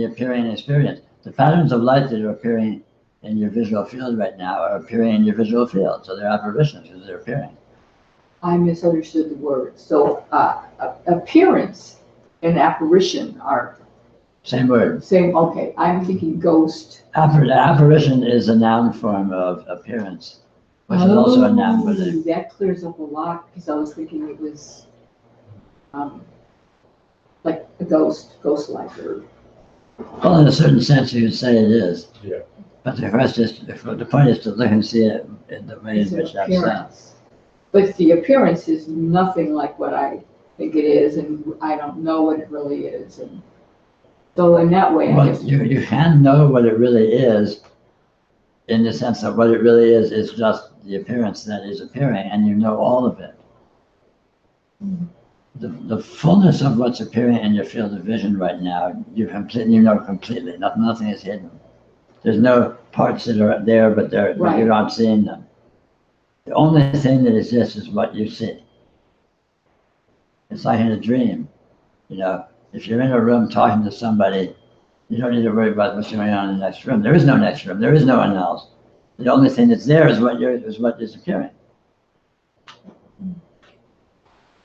appearing in experience. The patterns of light that are appearing in your visual field right now are appearing in your visual field. So they're apparitions because they're appearing. I misunderstood the word. So appearance and apparition are Same word. same. Okay, I'm thinking ghost. Apparition is a noun form of appearance, which is also a noun for the. That clears up a lot because I was thinking it was like a ghost-like or. Well, in a certain sense, you could say it is. Yeah. But the point is to look and see it in the way in which that's done. But the appearance is nothing like what I think it is, and I don't know what it really is. And so in that way, I Well, guess. you can know what it really is, in the sense that what it really is just the appearance that is appearing, and you know all of it. the fullness of what's appearing in your field of vision right now, you know completely. Nothing is hidden. There's no parts that are there, but but Right. you're not seeing them. The only thing that exists is what you see. It's like in a dream. You know, if you're in a room talking to somebody, you don't need to worry about what's going on in the next room. There is no next room. There is no one else. The only thing that's there is what is appearing.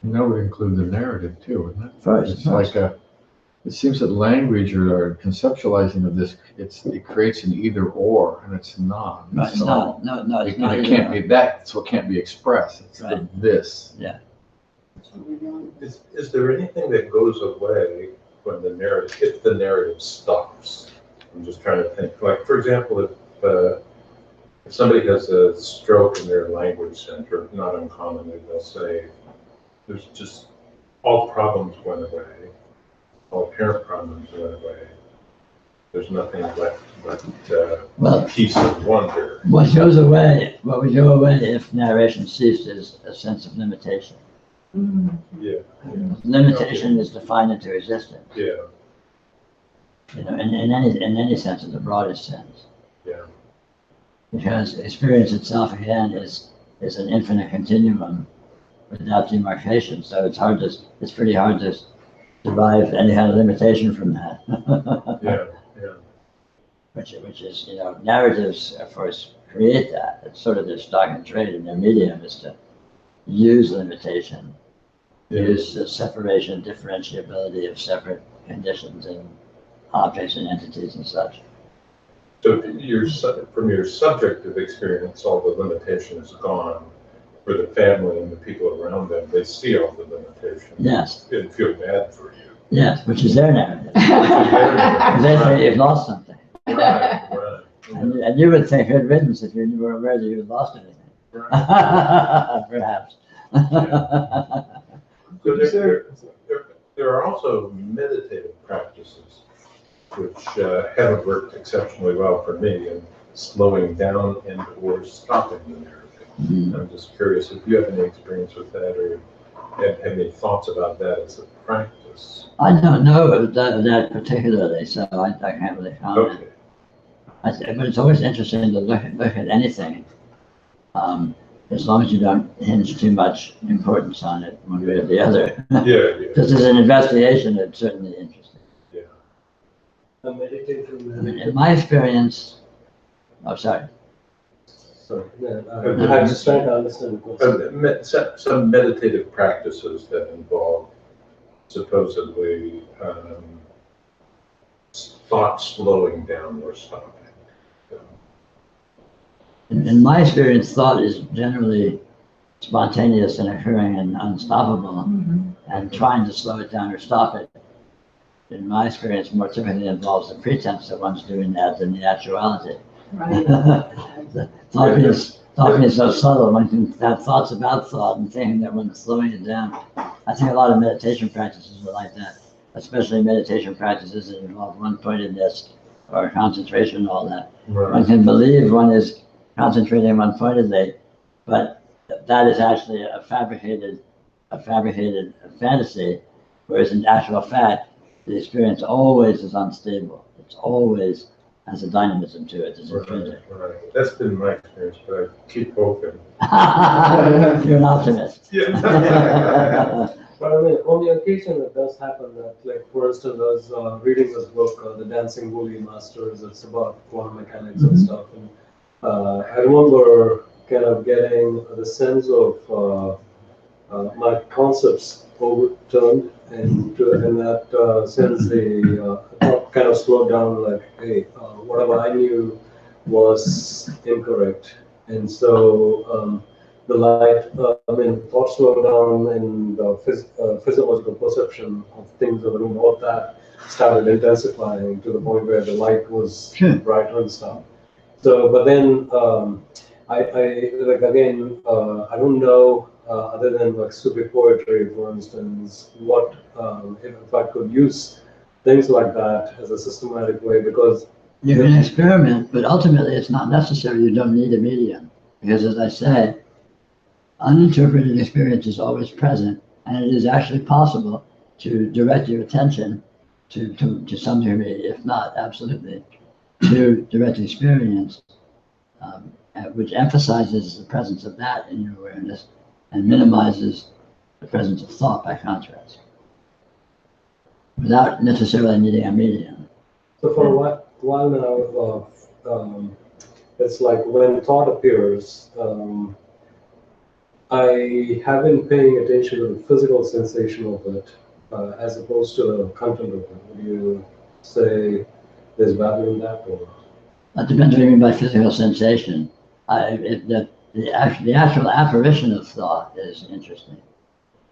And that would include the narrative too, wouldn't it? First, It's like it seems that language or conceptualizing of this, it creates an either or, and it's not. No, it's not. No, it's It not. can't be that, it's what can't be expressed. It's Right. this. Is there anything that goes away when if the narrative stops? I'm just trying to think, like, for example, if somebody has a stroke in their language center, not uncommonly, they'll say, there's just, all problems went away, all apparent problems went away. There's nothing left but peace and wonder. What would go away if narration ceased is a sense of limitation. Yeah. Limitation is defined into existence. Yeah. You know, in any sense, in the broadest sense. Yeah. Because experience itself again is an infinite continuum without demarcation. So it's pretty hard to derive any kind of limitation from that. Yeah. Which is, you know, narratives of course create that. It's sort of their stock and trade in their medium is to use limitation, use the separation, differentiability of separate conditions and objects and entities and such. So from your subjective experience, all the limitation is gone. For the family and the people around them, they see all the limitations. Yes. And feel bad for you. Yes, which is their narrative. They say you've lost something. Right. And you would think good riddance if you were aware that you had lost anything. Right. Perhaps. So there are also meditative practices which haven't worked exceptionally well for me in slowing down and or stopping the narrative. I'm just curious if you have any experience with that or have any thoughts about that as a practice. I don't know that particularly, so I can't really comment. Okay. But it's always interesting to look at anything, as long as you don't hinge too much importance on it one way or the other. Yeah. Because as an investigation, it's certainly interesting. Yeah. The meditation. I mean, in my experience, oh, sorry. Sorry, I'm just trying to understand the question. Some meditative practices that involve supposedly thought slowing down or stopping. In my experience, thought is generally spontaneous and occurring and unstoppable, and trying to slow it down or stop it, in my experience, more typically involves the pretense that one's doing that than the actuality. Right. Thought is so subtle, one can have thoughts about thought and thinking that one's slowing it down. I think a lot of meditation practices are like that, especially meditation practices that involve one-pointedness or concentration and all that. Right. One can believe one is concentrating one-pointedly, but that is actually a fabricated fantasy, whereas in actual fact, the experience always is unstable. It's always has a dynamism to it. It's intrinsic. Right. That's been my experience, but I keep hoping. You're an optimist. Yeah. But I mean, on the occasion it does happen that, like, for instance, I was reading this book, The Dancing Woolly Masters. It's about quantum mechanics and stuff. And I remember kind of getting the sense of my concepts overturned, and in that sense, the thought kind of slowed down. Like, hey, whatever I knew was incorrect, and so the light, thought slowed down, and physiological perception of things in the room, all that started intensifying to the point where the light was brighter and stuff. So, but then I like again, I don't know, other than like stupid poetry, for instance, what if I could use things like that as a systematic way, because you can experiment, but ultimately it's not necessary. You don't need a medium, because as I say, uninterpreted experience is always present, And it is actually possible to direct your attention to some degree, if not absolutely, to direct experience, which emphasizes the presence of that in your awareness and minimizes the presence of thought by contrast, without necessarily needing a medium. So for a while now, it's like when thought appears, I have been paying attention to the physical sensation of it, as opposed to the content of it. Would you say there's value in that, or? That depends what you mean by physical sensation. The actual apparition of thought is interesting.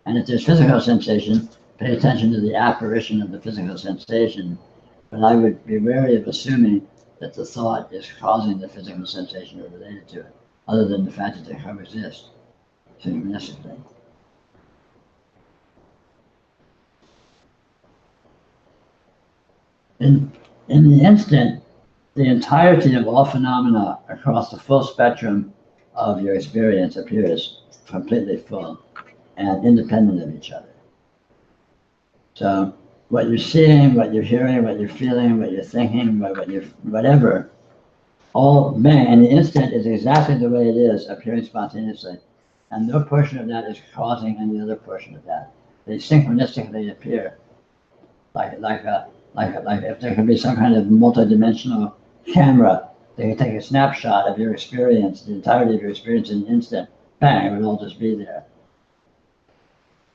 And if there's physical sensation, pay attention to the apparition of the physical sensation. But I would be wary of assuming that the thought is causing the physical sensation or related to it, other than the fact that they coexist synchronistically. In the instant, the entirety of all phenomena across the full spectrum of your experience appears completely full and independent of each other. So what you're seeing, what you're hearing, what you're feeling, what you're thinking, whatever, all may, in the instant, is exactly the way it is, appearing spontaneously. And no portion of that is causing any other portion of that. They synchronistically appear, like if there could be some kind of multidimensional camera, they can take a snapshot of your experience, the entirety of your experience in an instant, bang, it would all just be there.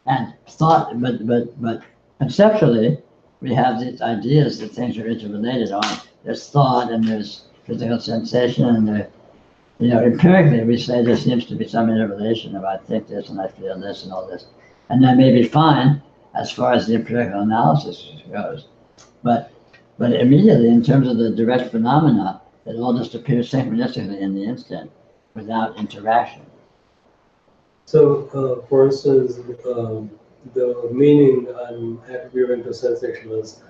And thought, but conceptually, we have these ideas that things are interrelated on. There's thought and there's physical sensation, and there, empirically we say there seems to be some interrelation of I think this and I feel this and all this. And that may be fine as far as the empirical analysis goes. But immediately, in terms of the direct phenomena, it all just appears synchronistically in the instant without interaction. So, for instance, the meaning I'm attributing to sensation is,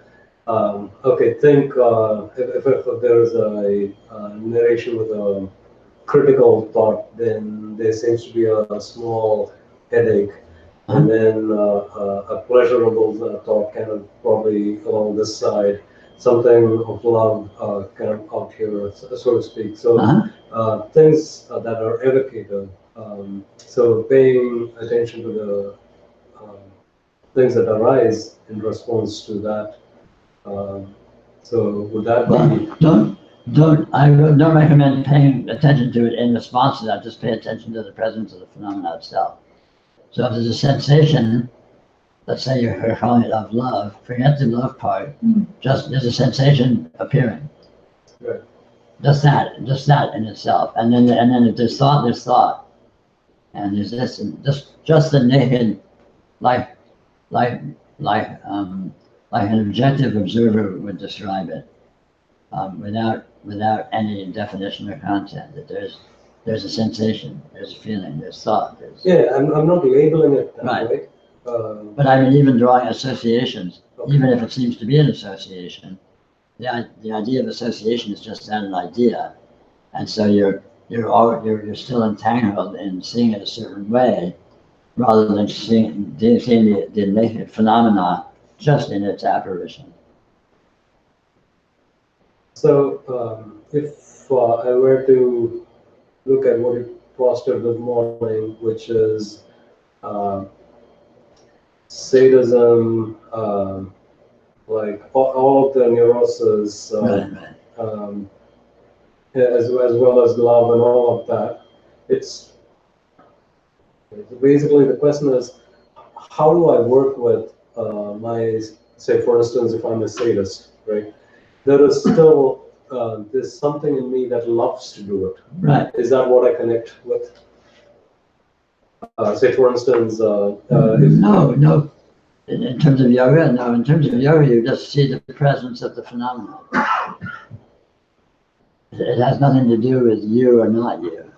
okay, think if there is a narration with a critical thought, then there seems to be a small headache. And then a pleasurable thought kind of probably along this side, something of love kind of out here, so to speak. So things that are evocative. So paying attention to the things that arise in response to that. So would that be? I don't recommend paying attention to it in response to that. Just pay attention to the presence of the phenomena itself. So if there's a sensation, let's say you're calling it of love, forget the love part, just there's a sensation appearing. Right. Just that in itself. And then if there's thought, there's thought. And there's this, and just the naked, like an objective observer would describe it, without any definition or content, that there's a sensation, there's a feeling, there's thought. Yeah, I'm not labeling it that way. But I mean, even drawing associations, even if it seems to be an association, the idea of association is just an idea, and so you're still entangled in seeing it a certain way, rather than seeing the naked phenomena just in its apparition. So if I were to look at what you posted this morning, which is sadism, like all of the neuroses, as well as love and all of that. It's basically the question is, how do I work with my, say for instance, if I'm a sadist, right? There is still there's something in me that loves to do it. Right. Is that what I connect with? Say for instance, No. In terms of yoga, no. In terms of yoga, you just see the presence of the phenomenon. It has nothing to do with you or not you.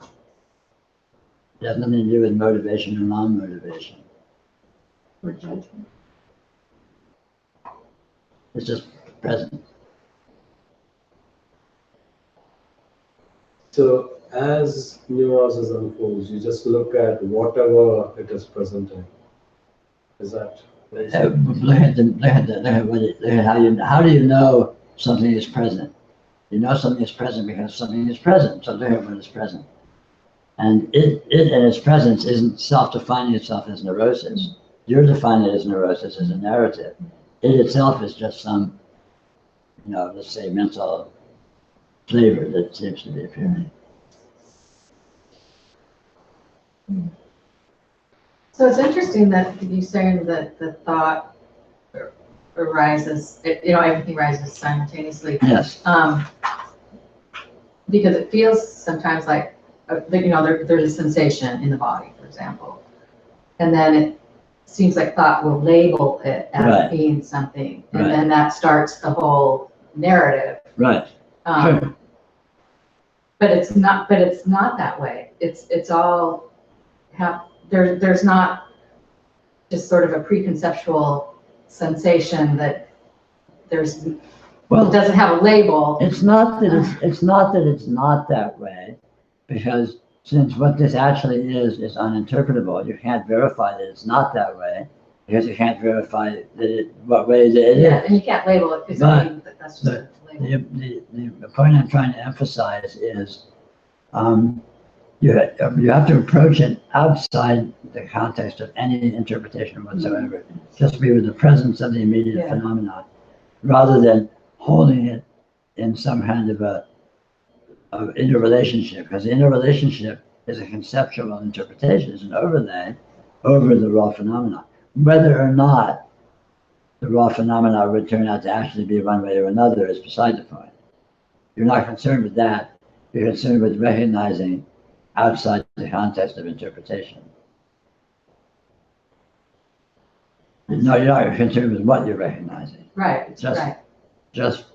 It has nothing to do with motivation or non-motivation. Or judgment. It's just present. So as neurosis unfolds, you just look at whatever it is presenting. Is that? Look at how do you know something is present? You know something is present because something is present. So look at what is present. And it and its presence isn't self-defining itself as neurosis. You're defining it as neurosis, as a narrative. It itself is just some, let's say, mental flavor that seems to be appearing. So it's interesting that you're saying that the thought arises, everything rises simultaneously. Yes. Because it feels sometimes like, there's a sensation in the body, for example. And then it seems like thought will label it as Right. being something. And Right. then that starts the whole narrative. Right. Sure. But it's not that way. It's all there's not just sort of a preconceptual sensation that it doesn't have a label. It's not that it's not that way, because since what this actually is uninterpretable, you can't verify that it's not that way, because you can't verify what way it is. Yeah, and you can't label it because that's just a label. The point I'm trying to emphasize is you have to approach it outside the context of any interpretation whatsoever. Just be with the presence of the immediate phenomenon, rather than holding it in some kind of a interrelationship, because the interrelationship is a conceptual interpretation, is an overlay over the raw phenomena. Whether or not the raw phenomena would turn out to actually be one way or another is beside the point. You're not concerned with that. You're concerned with recognizing outside the context of interpretation. No, you're not concerned with what you're recognizing. Right, Just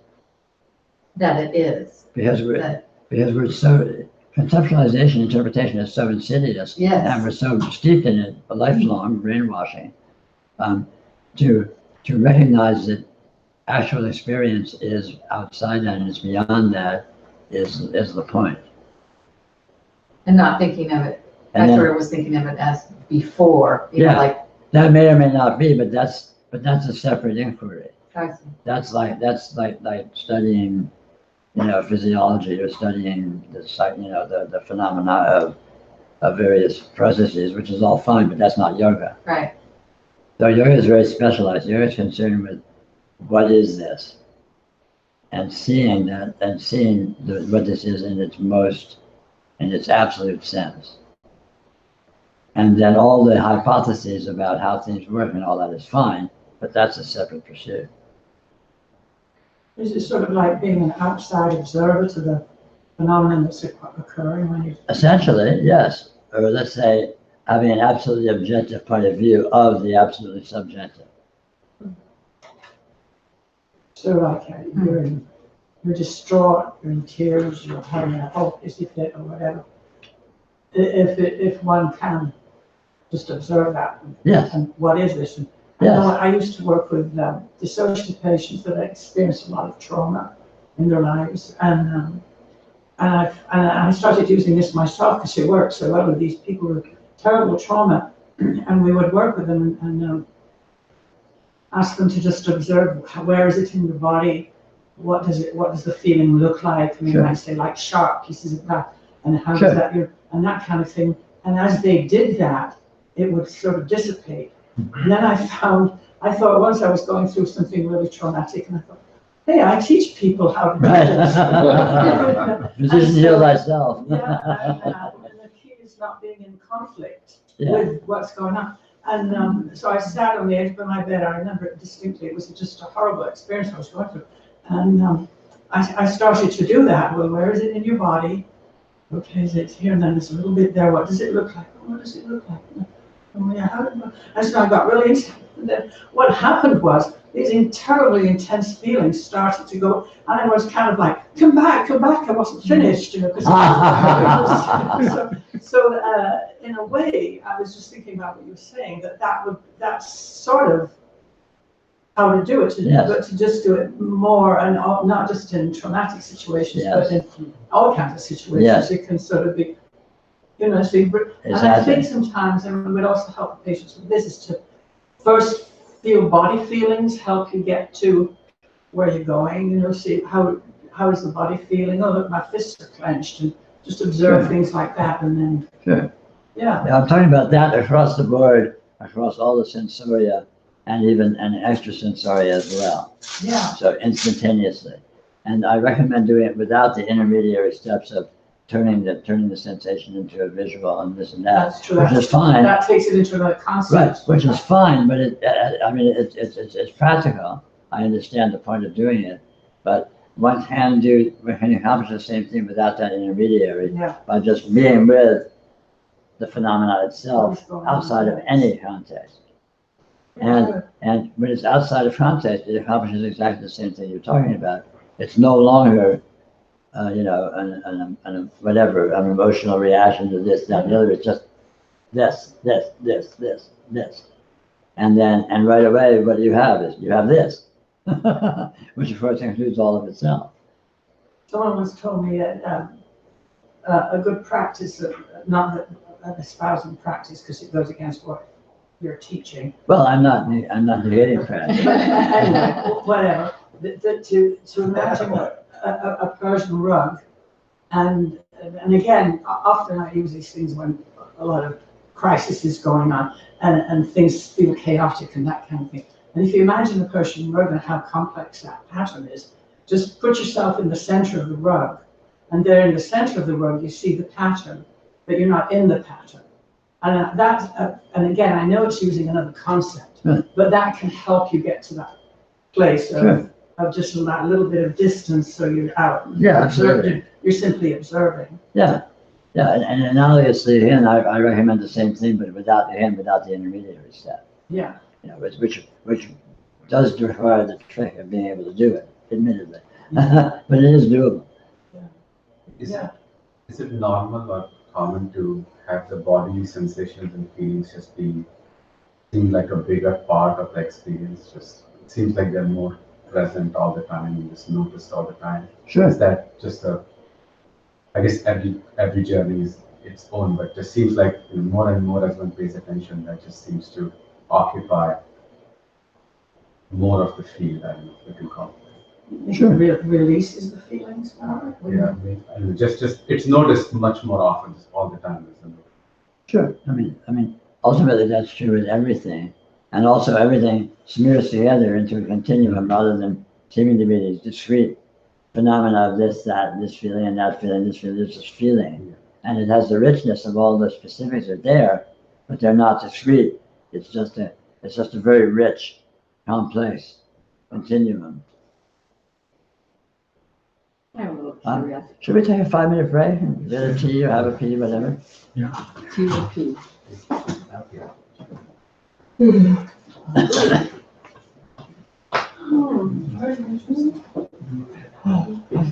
that it is. because we're so, conceptualization, interpretation is so insidious. Yes. And we're so steeped in it, a lifelong brainwashing, to recognize that actual experience is outside that and it's beyond that is the point. And not thinking of it, And that's then- where I was thinking of it as before, Yeah. That may or may not be, but that's a separate inquiry. I see. That's like studying, physiology, or studying the phenomena of various processes, which is all fine, but that's not yoga. Right. So yoga is very specialized. Yoga is concerned with what is this, and seeing that, and seeing what this is in its absolute sense. And then all the hypotheses about how things work and all that is fine, but that's a separate pursuit. Is it sort of like being an outside observer to the phenomenon that's occurring when you? Essentially, yes. Or let's say having an absolutely objective point of view of the absolutely subjective. So like you're distraught, you're in tears, you're having a hopeless fit or whatever. If one can just observe that. Yes. And what is this? And Yes. I used to work with dissociative patients that experienced a lot of trauma in their lives, and I started using this myself because it worked so well with these people with terrible trauma, and we would work with them and ask them to just observe where is it in the body, what does the feeling look like? I mean, Sure. I say like sharp pieces of that, and how Sure. does that and that kind of thing. And as they did that, it would sort of dissipate. And then I thought once I was going through something really traumatic, and I thought, hey, I teach people how to do this. Right. Physician heal thyself. Yeah, and the key is not being in conflict Yeah. with what's going on. And so I sat on the edge of my bed. I remember it distinctly. It was just a horrible experience I was going through. And I started to do that. Well, where is it in your body? Okay, is it here? And then there's a little bit there. What does it look like? What does it look like? Oh, yeah, and so I got really into it. And then what happened was these terribly intense feelings started to go, and I was kind of like, come back, I wasn't finished, because so in a way, I was just thinking about what you were saying, that's sort of how to do it, Yes. but to just do it more, and not just in traumatic situations, Yes. but in all kinds of situations. Yes. It can sort of be, and I Exactly. think sometimes, and it would also help the patients with this, is to first feel body feelings, help you get to where you're going, you know, see how is the body feeling? Oh, look, my fists are clenched, and just observe things like that, and then, Sure. yeah. Yeah, I'm talking about that across the board, across all the sensoria, and even an extrasensoria as well. Yeah. So instantaneously. And I recommend doing it without the intermediary steps of turning the sensation into a visual and this and that, That's true. which is fine. That takes it into another concept. Right, which is fine, but I mean, it's practical. I understand the point of doing it, but one can accomplish the same thing without that intermediary Yeah. by just being with the phenomenon itself outside of any context. And when it's outside of context, it accomplishes exactly the same thing you're talking about. It's no longer, an emotional reaction to this, that, and the other. It's just this. And right away, what you have is this, which of course includes all of itself. Someone once told me that a good practice, not that an espousing practice, because it goes against what you're teaching. Well, I'm not negating practice. Anyway, whatever. To imagine a Persian rug, and again, often I use these things when a lot of crisis is going on, and things feel chaotic and that kind of thing. And if you imagine a Persian rug and how complex that pattern is, just put yourself in the center of the rug, and there in the center of the rug you see the pattern, but you're not in the pattern. And and again, I know it's using another concept, but that can help you get to that place of just that little bit of distance, so you're out. Yeah, absolutely. You're simply observing. Yeah, and analogously, again, I recommend the same thing, but without the intermediary step. Yeah. Which does require the trick of being able to do it, admittedly, but it is doable. Is it normal or common to have the body sensations and feelings just seem like a bigger part of the experience? It seems like they're more present all the time and just noticed all the time. Sure. Is that just I guess every journey is its own, but just seems like more and more as one pays attention, that just seems to occupy more of the field, I don't know if you can call it. Sure. Releases the feelings. Yeah, just it's noticed much more often all the time, isn't it? Sure. I mean, ultimately that's true with everything, and also everything smears together into a continuum rather than seeming to be these discrete phenomena of this, that, this feeling, and that feeling, this feeling, this feeling, and it has the richness of all the specifics are there, but they're not discrete. It's just a very rich, complex continuum. I have a little curiosity. Should we take a 5-minute break and get a tea or have a tea, whatever? Tea or pee?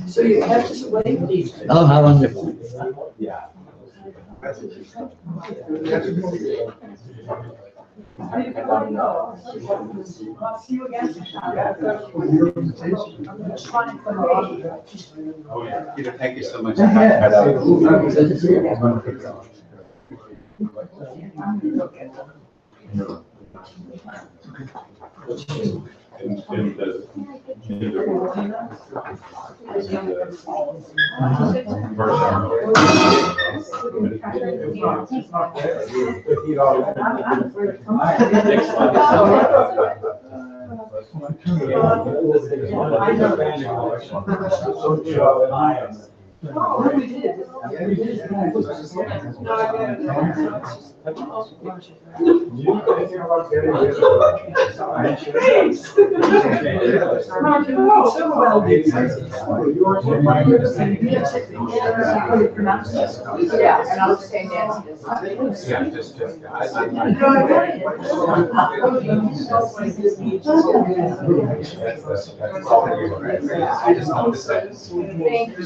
So you kept us awake these days. Oh, how wonderful. Yeah. I'll see you again. Oh, yeah. Peter, thank you so much. Yeah, and I'll say Nancy. Yeah, just. I just noticed that. Thank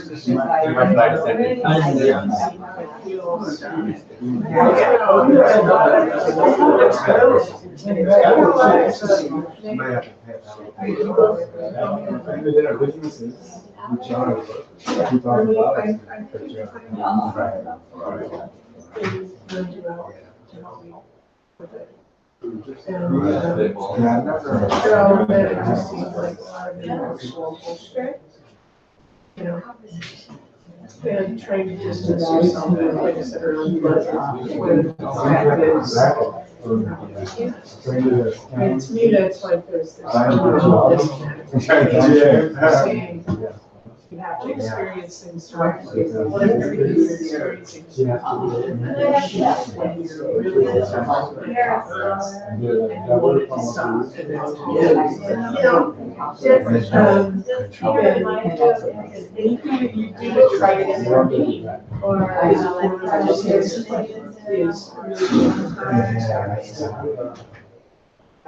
And, so that it just seems like a lot of intellectual bullshit. You know, and trying to distance yourself from things that are unpleasant. When the fact is, and to me, that's like there's this saying you have to experience things directly. What if everything you're experiencing is when you're really and you want it to stop. And anything that you do to try to intervene or is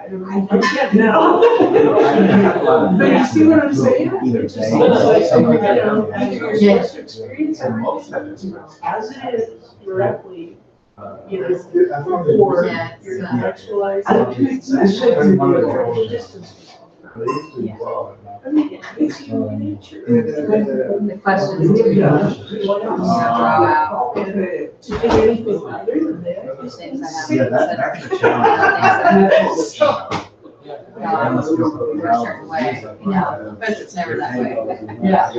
I can't now. But you see what I'm saying? It's just like something, you know, you're supposed to experience everything as it is directly, you know, or you're intellectualizing, distance. I mean, it's human nature. The question is, do you draw out To do anything other than that is things that insane. happen? Things that a certain way, you know, but it's never that way. Yeah.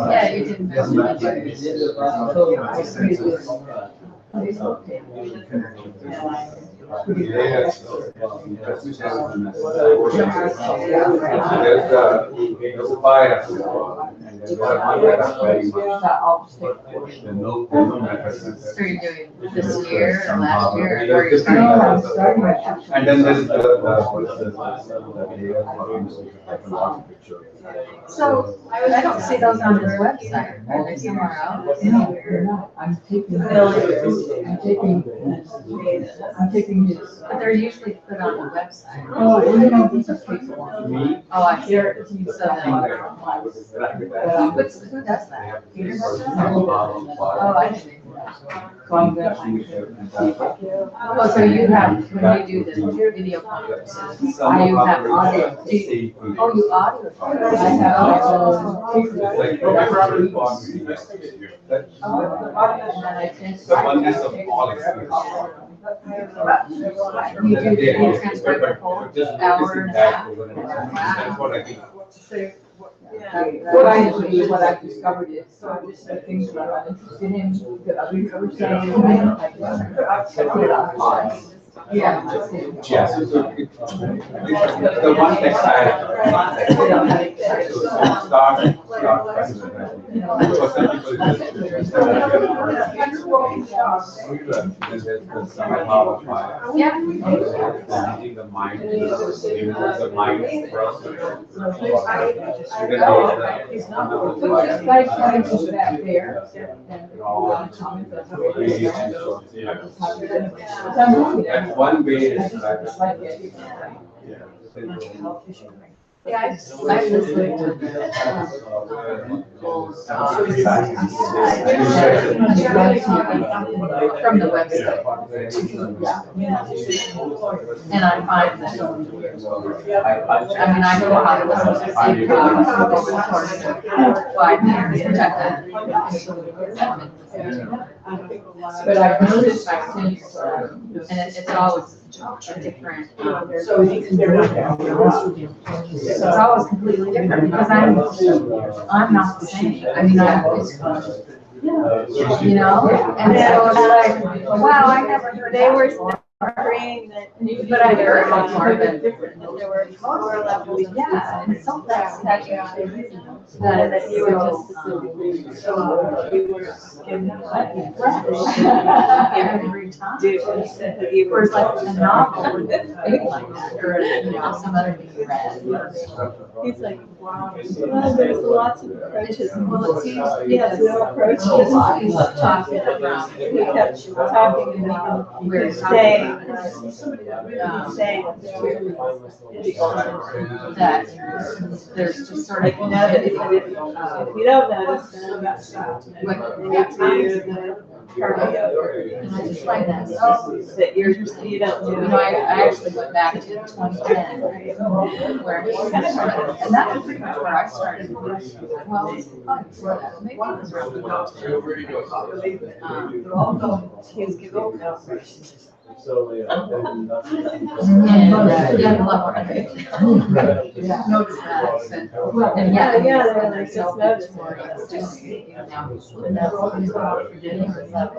Yeah, you didn't So you're doing this year or last year or you're starting? And then there's So I don't see those on his website. Are they somewhere else? No, they're not. I'm taking his. But they're usually put on the website. Oh, you know, these are people. Oh, I see. He's So who does that? Peter does that? Oh, I didn't. Oh, so you have, when you do the video conferences, you have audio. Oh, you audio. I have, You transcribe the whole hour and a half. What I discovered is, the things that I'm interested in, that other people are saying, I put it on pause. Yeah. Yes. The one text That's one way is Yeah, I listened to from the website. And I find that, I mean, I know how to listen to the course of 5 years, But I've noticed since, and it's always a different, So it's always completely different because I'm not the same. I mean, you know, and so it's like, wow, I never heard They were agreeing that but I heard much more than there were lower levels of. yeah, and so that's actually. That you were just specifically, so you were given Every time. you Or it's like a novel, or you know, some other thing you read. He's like, wow, there's lots of approaches. Well, it seems He has no approach, just he's talking about, he kept talking about We're saying, saying that there's just sort of. like, if you don't notice, then that's Like, cardio. and I just find that so That you're, you don't do. You know, I actually went back to 2010, where he kind of started, and that was pretty much where I started. Well, it's probably before that, maybe it was around 2010. He was giving no So, yeah. And, yeah, the level, notice that, and Yeah, yeah, they're like, just notice more. it's just, you know, and that's what he's going for dinner or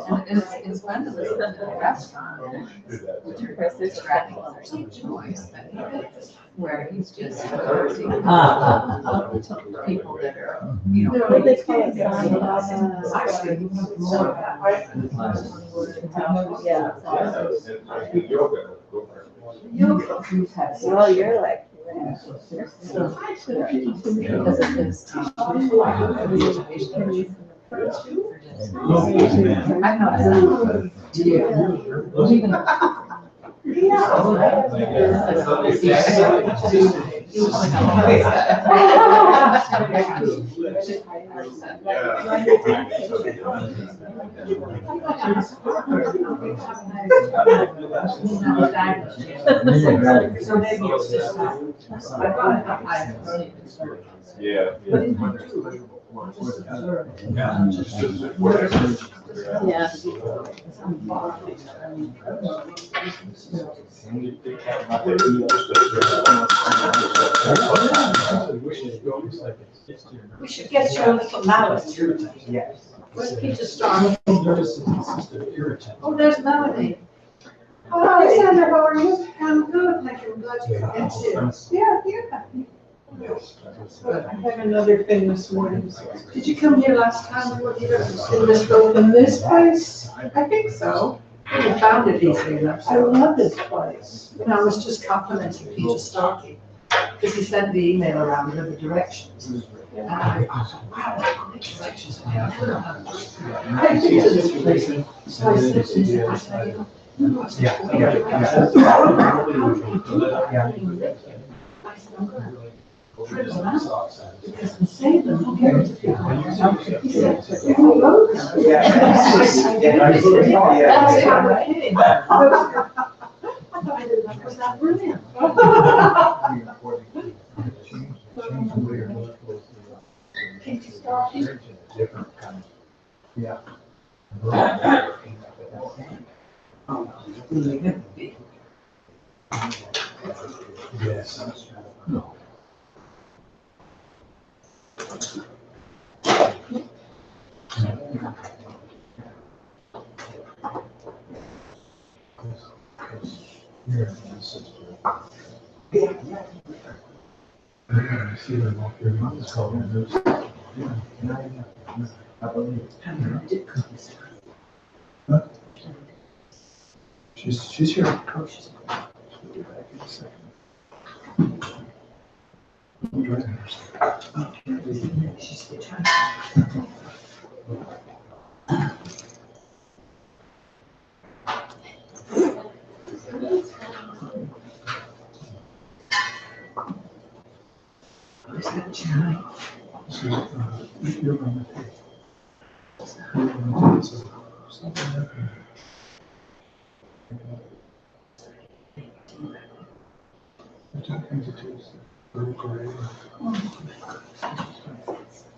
something, and it's fun to listen to the restaurant, which of course there's traffic, there's no choice, but where he's just encouraging people that are, you know. What they call it, yeah. Well, you're like. Because of his, I've noticed that. Even. So maybe it's just. Yeah. Yeah. We should get you a little mallet. Where's Peter Storm? Oh, there's Melody. Oh, Alexander, how are you? I'm good, thank you. I'm glad you could get here. Yeah. I had another thing this morning. Did you come here last time? Were you in this building? This place? I think so. You found it easily enough. I love this place. And I was just complimenting Peter Starkey, because he sent the email around with the directions. And I thought, wow, the directions. I think to this place. So I said to him, I said, you know, I said, I'm gonna print them out, because we save them, I'll give it to people. He said, "You can vote." That's how it came. I thought I did that, was that brilliant? Can't you stop it? Yeah. Yes. She's here.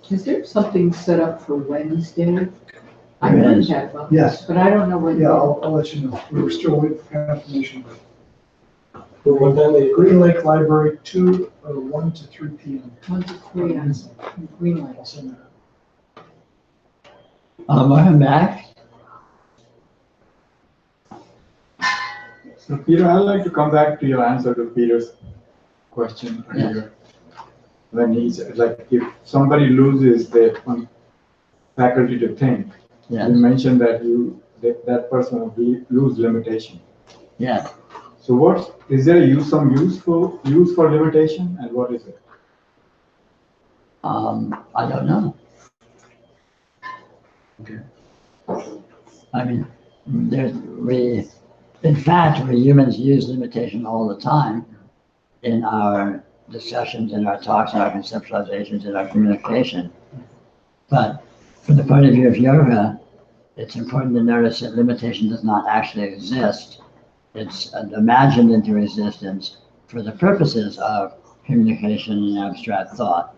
Is there something set up for Wednesday? I There heard is. that about Yes. this, but I don't know when. Yeah, I'll let you know. We were still waiting for confirmation. So what time are you? Green Lake Library, 1 to 3 p.m. 1 to 3 on Green Lake. I'll send that. Welcome back. So Peter, I'd like to come back to your answer to Peter's question earlier. when he's like, if somebody loses their faculty to think, Yes. you mentioned that that person will lose limitation. Yes. So is there some use for limitation, and what is it? I don't know. Okay. I mean, in fact, we humans use limitation all the time in our discussions, in our talks, in our conceptualizations, in our communication. But from the point of view of yoga, it's important to notice that limitation does not actually exist. It's imagined into existence for the purposes of communication and abstract thought,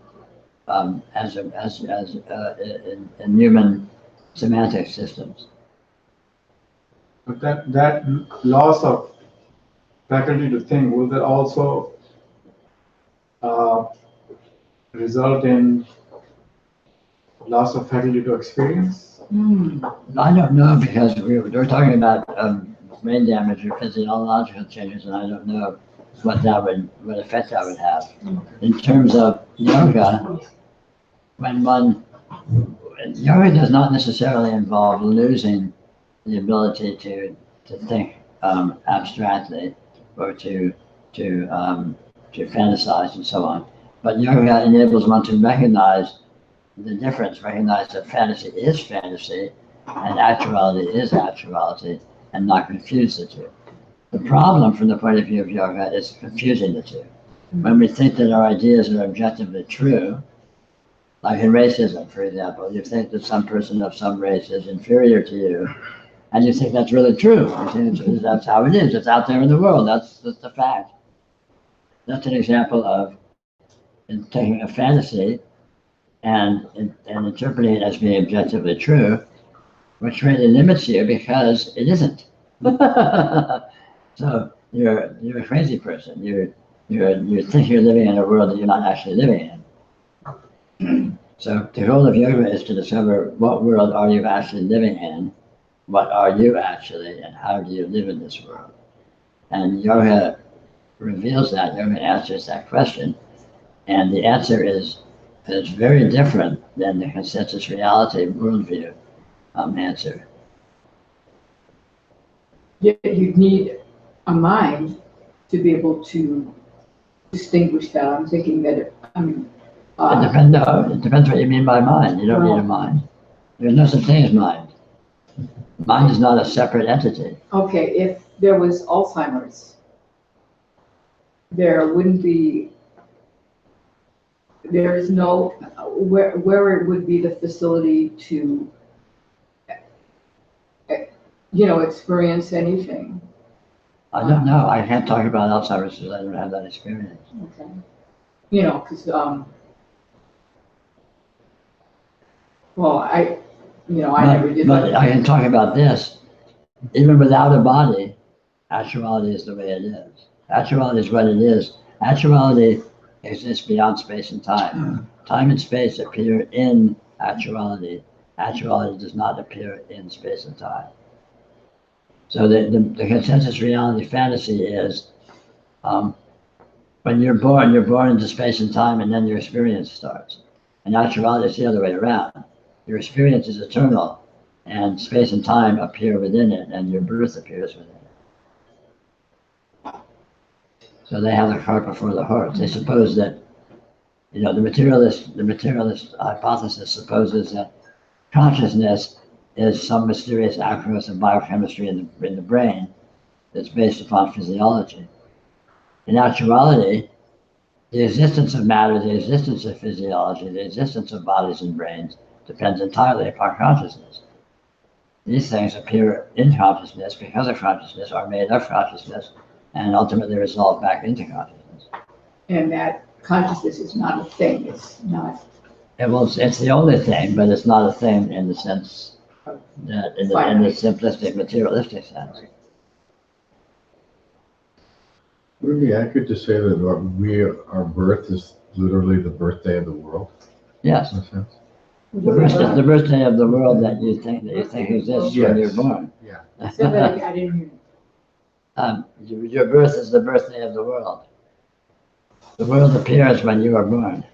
in human semantic systems. But that loss of faculty to think, will that also result in loss of faculty to experience? I don't know, because we're talking about brain damage or physiological changes, and I don't know what effect that would have. In terms of yoga, yoga does not necessarily involve losing the ability to think abstractly or to fantasize and so on. But yoga enables one to recognize the difference, recognize that fantasy is fantasy and actuality is actuality, and not confuse the two. The problem from the point of view of yoga is confusing the two. When we think that our ideas are objectively true, like in racism, for example, you think that some person of some race is inferior to you, and you think that's really true. You think that's how it is. It's out there in the world. That's the fact. That's an example of taking a fantasy and interpreting it as being objectively true, which really limits you because it isn't. So you're a crazy person. You think you're living in a world that you're not actually living in. So the goal of yoga is to discover what world are you actually living in, what are you actually, and how do you live in this world. And yoga reveals that. Yoga answers that question, and the answer is very different than the consensus reality worldview answer. Yet you'd need a mind to be able to distinguish that. I'm thinking that, It depends what you mean by mind. You don't need a mind. There's no such thing as mind. Mind is not a separate entity. okay, if there was Alzheimer's, there is no, where it would be the facility to, experience anything. I don't know. I can't talk about Alzheimer's because I don't have that experience. Okay. Because, well, I never did. But I can talk about this. Even without a body, actuality is the way it is. Actuality is what it is. Actuality exists beyond space and time. Time and space appear in actuality. Actuality does not appear in space and time. So the consensus reality fantasy is when you're born into space and time, and then your experience starts. And actuality is the other way around. Your experience is eternal, and space and time appear within it, and your birth appears within it. So they have the cart before the horse. They suppose that, the materialist hypothesis supposes that consciousness is some mysterious outgrowth of biochemistry in the brain that's based upon physiology. In actuality, the existence of matter, the existence of physiology, the existence of bodies and brains depends entirely upon consciousness. These things appear in consciousness because of consciousness, are made of consciousness, and ultimately resolve back into consciousness. And that consciousness is not a thing. It's not. It's the only thing, but it's not a thing in the sense that in the simplistic materialistic sense. Would it be accurate to say that our birth is literally the birthday of the world? Yes. In a sense? The birthday of the world that you think exists when you're born. Yeah. Say that again, I didn't hear. Your birth is the birthday of the world. The world appears when you are born.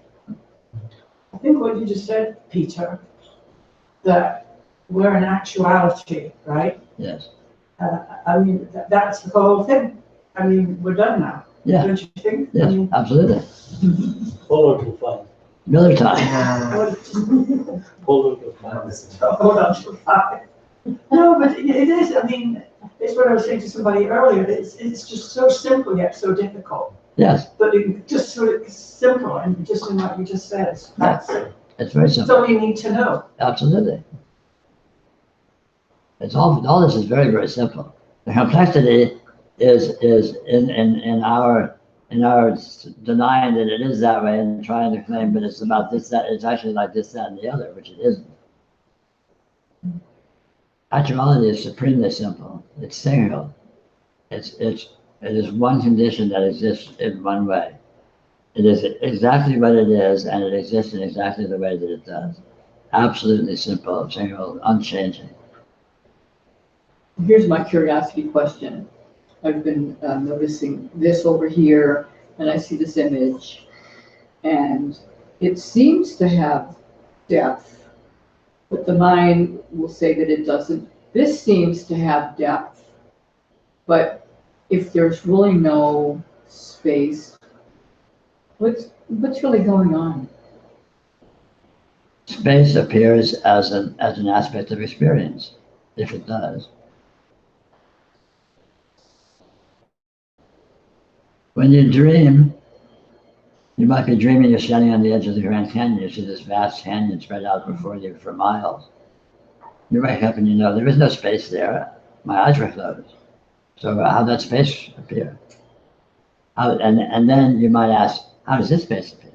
I think what you just said, Peter, that we're in actuality, right? Yes. I mean, that's the whole thing. I mean, we're done now. Yeah. Don't you think? I Yes, mean, absolutely. Hold on to five. Another time. Hold on to five. Hold on to five. No, but it is, I mean, it's what I was saying to somebody earlier, it's just so simple yet so difficult. Yes, But it just sort of simple and just in what you just said, that's it's very it's simple. all you need to know. Absolutely. It's all this is very, very simple. The complexity is in our denying that it is that way and trying to claim, but it's about this, that, it's actually like this, that, and the other, which it isn't. Actuality is supremely simple. It's single. It is one condition that exists in one way. It is exactly what it is, and it exists in exactly the way that it does. Absolutely simple, single, unchanging. Here's my curiosity question. I've been noticing this over here, and I see this image, and it seems to have depth, but the mind will say that it doesn't. This seems to have depth, but if there's really no space, what's really going on? Space appears as an aspect of experience, if it does. When you dream, you might be dreaming you're standing on the edge of the Grand Canyon. You see this vast canyon spread out before you for miles. You wake up and you know there is no space there. My eyes were closed. So how did that space appear? And then you might ask, how does this space appear?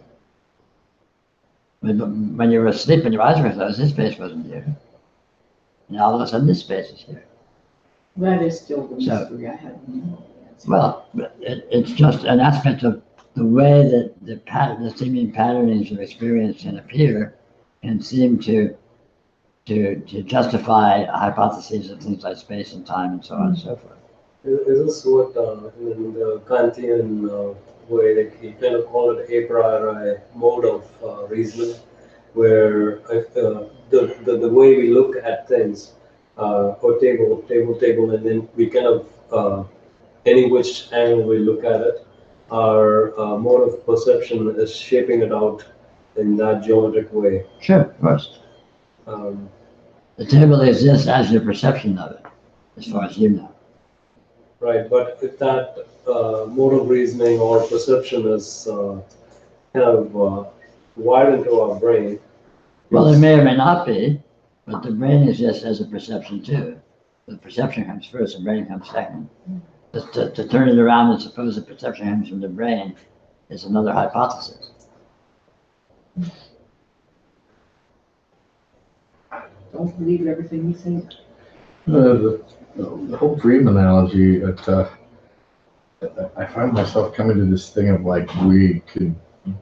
When you were asleep and your eyes were closed, this space wasn't here. And all of a sudden this space is here. That is still the mystery I have. Well, it's just an aspect of the way that the seeming patternings of experience can appear and seem to justify hypotheses of things like space and time and so on and so forth. Is this what in the Kantian way, he kind of called it a priori mode of reasoning, where the way we look at things, or table, and then we kind of any which angle we look at it, our mode of perception is shaping it out in that geometric way. Sure, of course. The table exists as your perception of it, as far as you know. Right, but if that mode of reasoning or perception is kind of wired into our brain. Well, it may or may not be, but the brain exists as a perception too. The perception comes first, the brain comes second. To turn it around and suppose the perception comes from the brain is another hypothesis. Don't believe everything you think. The whole dream analogy, I find myself coming to this thing of like we could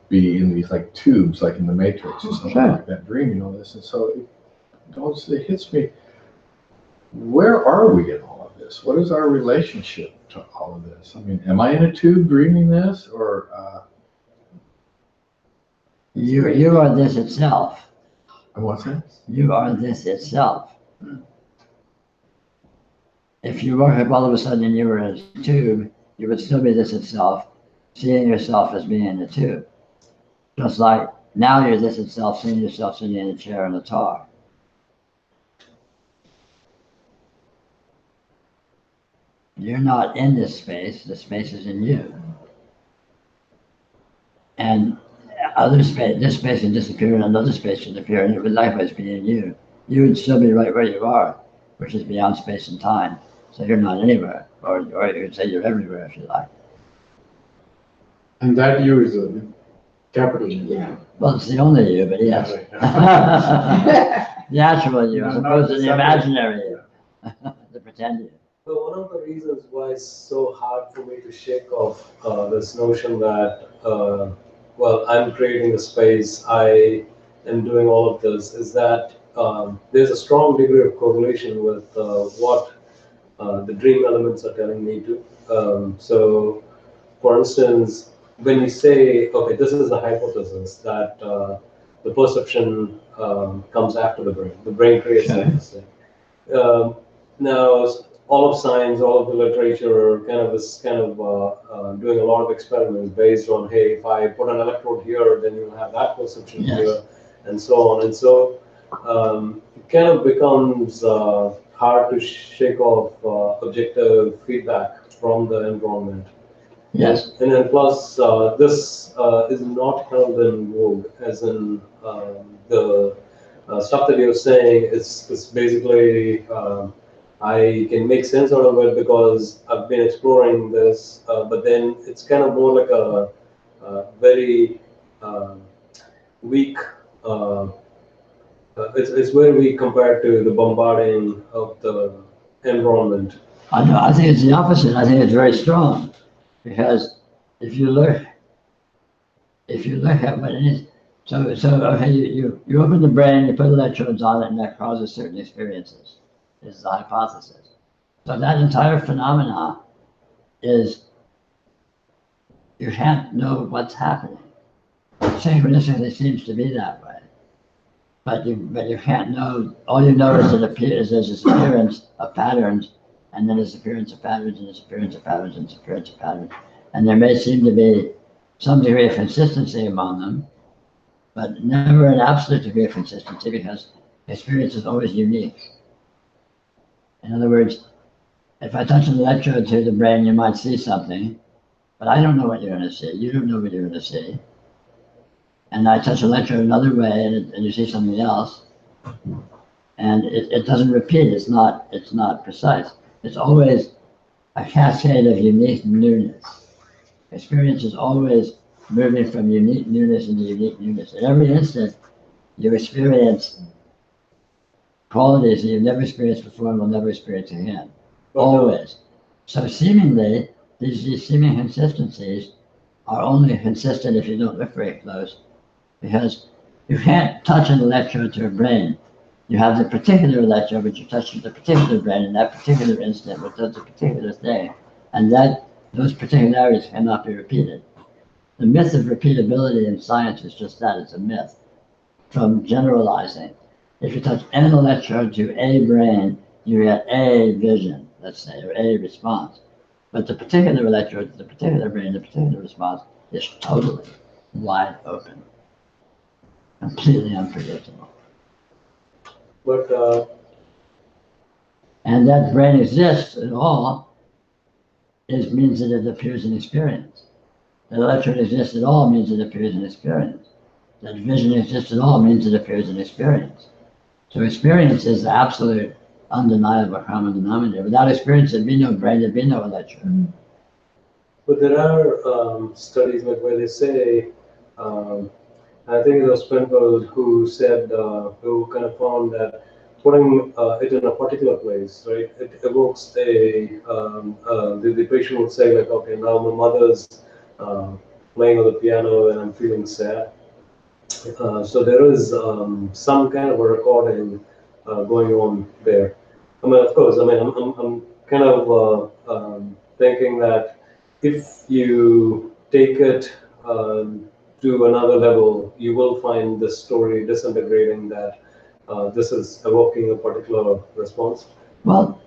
be in these like tubes, like in the Matrix or something like that, dreaming all this. And so it hits me, where are we in all of this? What is our relationship to all of this? I mean, am I in a tube dreaming this, or? You are this itself. And what's that? You are this itself. If you woke up all of a sudden and you were in a tube, you would still be this itself, seeing yourself as being in a tube. Just like now you're this itself, seeing yourself sitting in a chair in a car. You're not in this space, the space is in you. And other space, this space can disappear and another space can appear, and it would likewise be in you. You would still be right where you are, which is beyond space and time. So you're not anywhere, or you could say you're everywhere if you like. And that you is a capital U. Yeah. Well, it's the only you, but yes. The actual you, as opposed to the imaginary you, the pretend you. So one of the reasons why it's so hard for me to shake off this notion that, well, I'm creating a space, I am doing all of this, is that there's a strong degree of correlation with what the dream elements are telling me to. So, for instance, when you say, okay, this is the hypothesis that the perception comes after the brain. The brain creates Sure. this thing. Now, all of science, all of the literature is doing a lot of experiments based on, hey, if I put an electrode here, then you'll have that perception Yes. here, and so on. And so it kind of becomes hard to shake off objective feedback from the environment. Yes. And then plus, this is not held in vogue, as in the stuff that you're saying is basically, I can make sense out of it because I've been exploring this, but then it's kind of more like a very weak, it's very weak compared to the bombarding of the environment. I think it's the opposite. I think it's very strong, because if you look at what it is, so okay, you open the brain, you put electrodes on it, and that causes certain experiences, is the hypothesis. So that entire phenomena is, you can't know what's happening. Synchronicity seems to be that way, but you can't know. All you know is that there's this appearance of patterns, and then there's appearance of patterns, and there's appearance of patterns, and there's appearance of patterns, and there may seem to be some degree of consistency among them, but never an absolute degree of consistency, because experience is always unique. In other words, if I touch an electrode to the brain, you might see something, but I don't know what you're going to see. You don't know what you're going to see. And I touch an electrode another way, and you see something else, and it doesn't repeat. It's not precise. It's always a cascade of unique newness. Experience is always moving from unique newness into unique newness. At every instant, you experience qualities that you've never experienced before and will never experience again. Always. So seemingly, these seeming consistencies are only consistent if you don't look very close, because you can't touch an electrode to a brain. You have the particular electrode, which you touch to the particular brain in that particular instant, which does a particular thing, and those particularities cannot be repeated. The myth of repeatability in science is just that, it's a myth. From generalizing, if you touch an electrode to a brain, you get a vision, let's say, or a response. But the particular electrode to the particular brain, the particular response is totally wide open, completely unpredictable. But and that brain exists at all means that it appears in experience. That electrode exists at all means it appears in experience. That vision exists at all means it appears in experience. So experience is the absolute, undeniable common denominator. Without experience, there'd be no brain, there'd be no electrode. But there are studies where they say, I think it was Penfold who said, who kind of found that putting it in a particular place, right, it evokes the patient would say like, okay, now my mother's playing on the piano and I'm feeling sad. So there is some kind of a recording going on there. I mean, of course, I'm kind of thinking that if you take it to another level, you will find the story disintegrating that this is evoking a particular response. Well,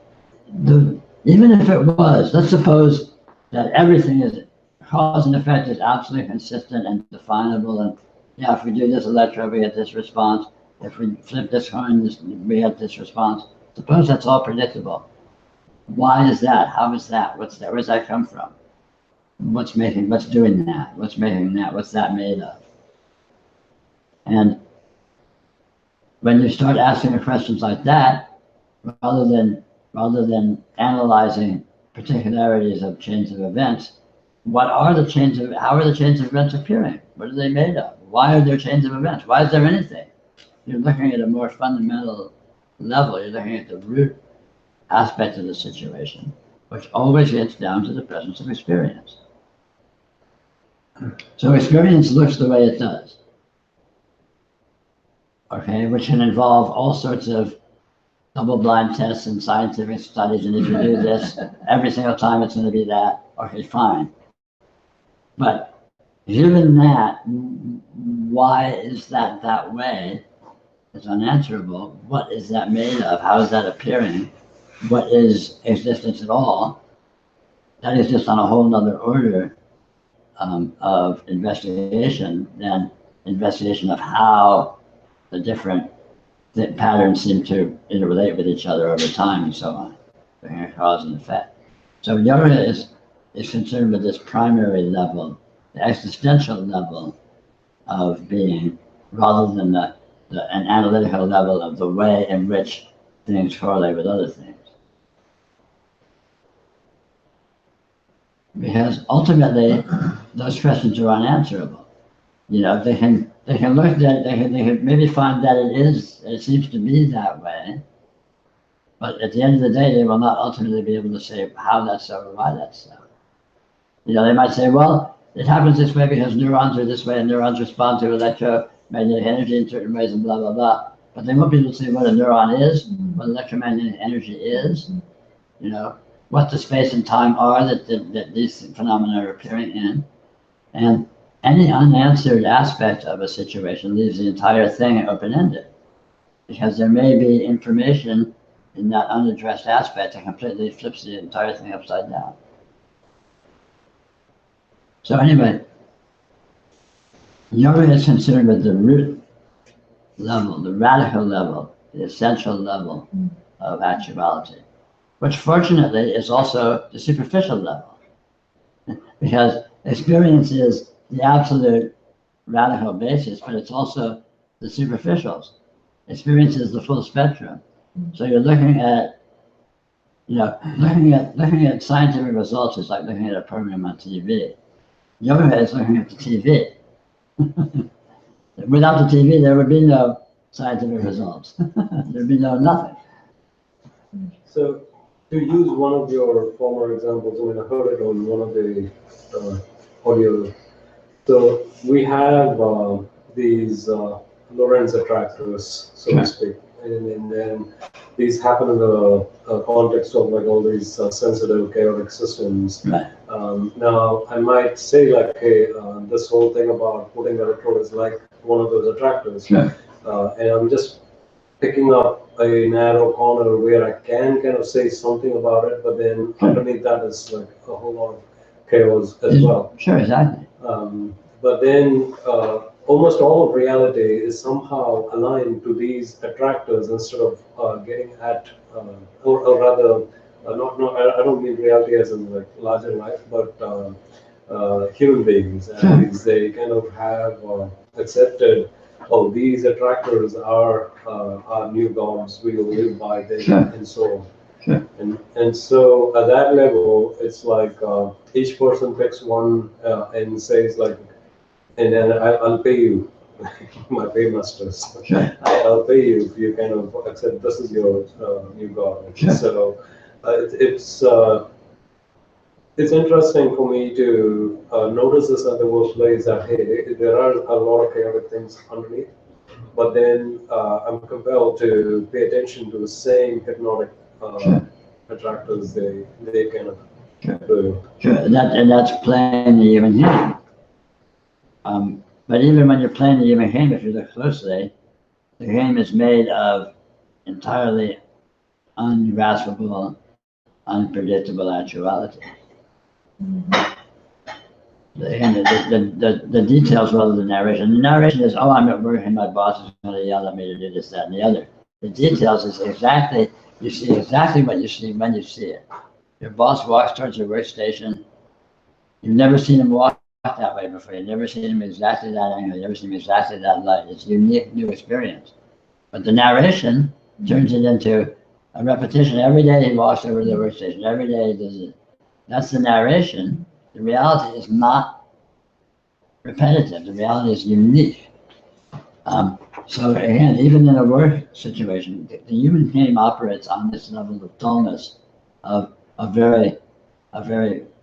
even if it was, let's suppose that everything is, cause and effect is absolutely consistent and definable, and yeah, if we do this electrode, we get this response. If we flip this coin, we get this response. Suppose that's all predictable. Why is that? How is that? What's that? Where's that come from? What's doing that? What's making that? What's that made of? And when you start asking questions like that, rather than analyzing particularities of chains of events, how are the chains of events appearing? What are they made of? Why are there chains of events? Why is there anything? You're looking at a more fundamental level. You're looking at the root aspect of the situation, which always gets down to the presence of experience. So experience looks the way it does, okay, which can involve all sorts of double-blind tests and scientific studies, and if you do this, every single time it's going to be that, okay, fine. But given that, why is that that way? It's unanswerable. What is that made of? How is that appearing? What is existence at all? That is just on a whole nother order of investigation than investigation of how the different patterns seem to interrelate with each other over time and so on, cause and effect. So yoga is concerned with this primary level, the existential level of being, rather than an analytical level of the way in which things correlate with other things. Because ultimately, those questions are unanswerable. You know, they can look at it, they can maybe find that it seems to be that way, but at the end of the day, they will not ultimately be able to say how that's so or why that's so. You know, they might say, well, it happens this way because neurons are this way and neurons respond to electromagnetic energy in certain ways and blah, blah, blah. But they won't be able to say what a neuron is, what electromagnetic energy is, you know, what the space and time are that these phenomena are appearing in. And any unanswered aspect of a situation leaves the entire thing open-ended, because there may be information in that unaddressed aspect that completely flips the entire thing upside down. So anyway, yoga is considered at the root level, the radical level, the essential level of actuality, which fortunately is also the superficial level, because experience is the absolute radical basis, but it's also the superficials. Experience is the full spectrum. So you're looking at, you know, looking at scientific results is like looking at a program on TV. Yoga is looking at the TV. Without the TV, there would be no scientific results. There'd be no nothing. So, to use one of your former examples, I mean, I heard it on one of the audio. So we have these Lorentz attractors, so to speak, and then these happen in the context of like all these sensitive chaotic systems. Right. Now, I might say like, hey, this whole thing about putting electrode is like one of those attractors, Sure. and I'm just picking up a narrow corner where I can kind of say something about it, but then underneath that is like a whole lot of chaos as well. Sure, exactly. But then almost all of reality is somehow aligned to these attractors instead of getting at, or rather, I don't mean reality as in like larger life, but human beings. And they kind of have accepted, oh, these attractors are our new gods, we will live by them, and so on. And so at that level, it's like each person picks one and says like, and then I'll pay you, my paymasters. I'll pay you if you kind of accept this is your new god. So it's interesting for me to notice this at the workplace that hey, there are a lot of chaotic things underneath, but then I'm compelled to pay attention to the same hypnotic attractors they kind of do. Sure, and that's playing the human game. But even when you're playing the human game, if you look closely, the game is made of entirely ungraspable, unpredictable actuality. The details rather than narration. The narration is, oh, I'm at work and my boss is going to yell at me to do this, that, and the other. The details is exactly, you see exactly what you see when you see it. Your boss walks towards your workstation. You've never seen him walk that way before. You've never seen him exactly that angle. You've never seen him exactly that light. It's a unique new experience. But the narration turns it into a repetition. Every day he walks over to the workstation. Every day he does it. That's the narration. The reality is not repetitive. The reality is unique. So again, even in a work situation, the human game operates on this level of dullness, of a very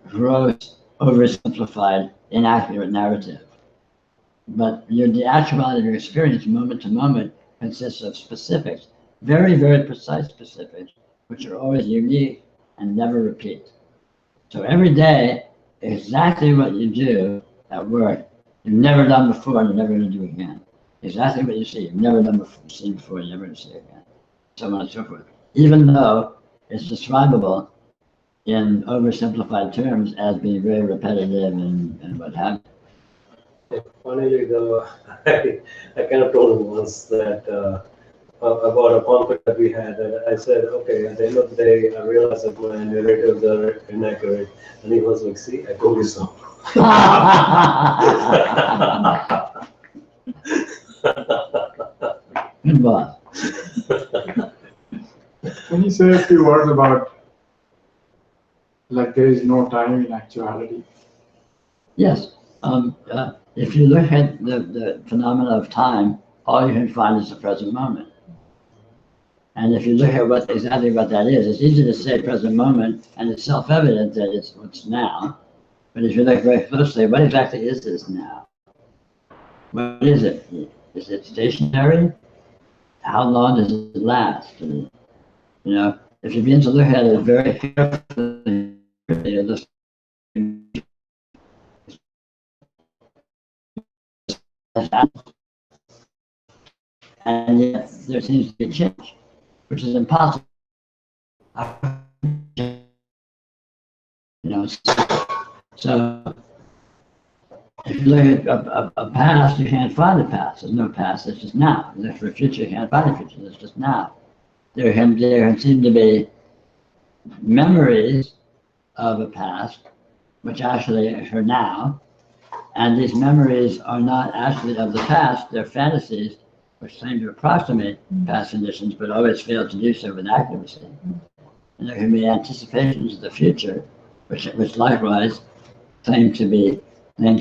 gross, oversimplified, inaccurate narrative. But the actuality of your experience, moment to moment, consists of specifics, very, very precise specifics, which are always unique and never repeat. So every day, exactly what you do at work You've never done before and you're never going to do again. Exactly what you see. You've never done before, seen before, you're never going to see again. So on and so forth. Even though it's describable in oversimplified terms as being very repetitive and what have you. Finally, I kind of told him once that about a conflict that we had, and I said, okay, at the end of the day, I realized that my narratives are inaccurate, and he was like, see, I told you so. Good boss. Can you say a few words about, like, there is no time in actuality? Yes. If you look at the phenomena of time, all you can find is the present moment. And if you look at exactly what that is, it's easy to say present moment, and it's self-evident that it's what's now. But if you look very closely, what exactly is this now? What is it? Is it stationary? How long does it last? You know, if you begin to look at it very carefully, you'll just and yet there seems to be change, which is impossible. You know, so if you look at a past, you can't find a past. There's no past. It's just now. You look for a future, you can't find a future. It's just now. There can seem to be memories of a past, which actually are now, and these memories are not actually of the past. They're fantasies which claim to approximate past conditions, but always fail to do so with accuracy. And there can be anticipations of the future, which likewise claim to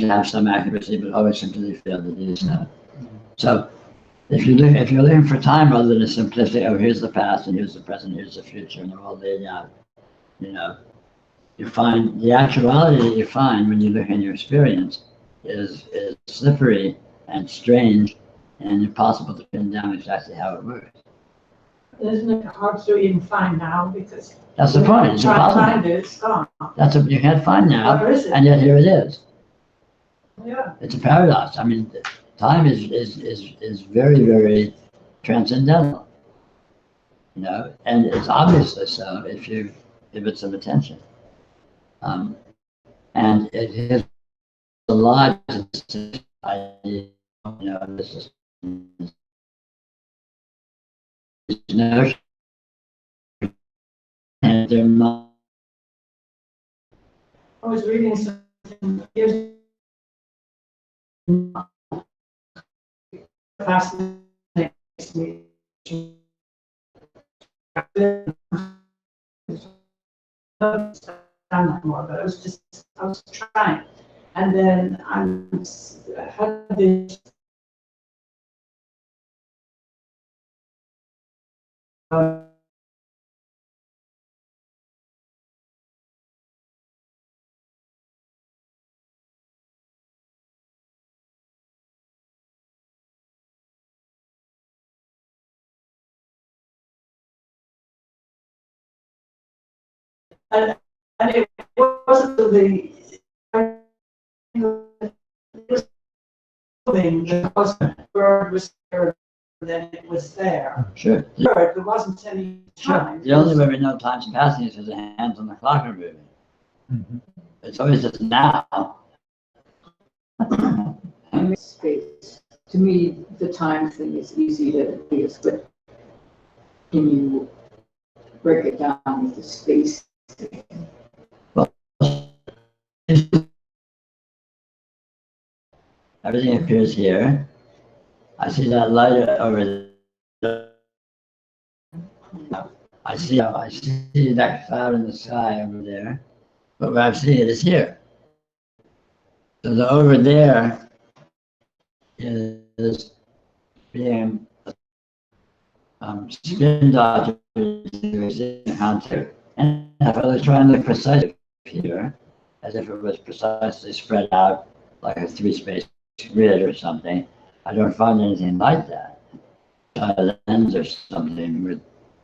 have some accuracy, but always simply fail to do so. So, if you're looking for time other than a simplistic, oh, here's the past and here's the present, here's the future, and they're all laid out, you know, you find the actuality that you find when you look in your experience is slippery and strange and impossible to pin down exactly how it works. Isn't it hard to even find now because that's the point. It's impossible. It's gone. You can't find now, and yet here it is. Yeah. It's a paradox. I mean, time is very, very transcendental, you know, and it's obviously so if you give it some attention. And it is a lot of idea, you know, this is notion, and they're not. I was reading something years fascinating me. More, but I was trying, and then I had this and it wasn't the bird was there, then it was there. Sure. Bird, there wasn't any time. Sure. The only way we know time's passing is because the hands on the clock are moving. Mm-hmm. It's always just now. And space. To me, the time thing is easy to use, but can you break it down with the space thing? Well, everything appears here. I see that light over there. I see that cloud in the sky over there, but what I'm seeing it is here. So the over there is being spin dodged to existing contact. And if I was trying to look precisely here, as if it was precisely spread out like a three-space grid or something, I don't find anything like that. The lens or something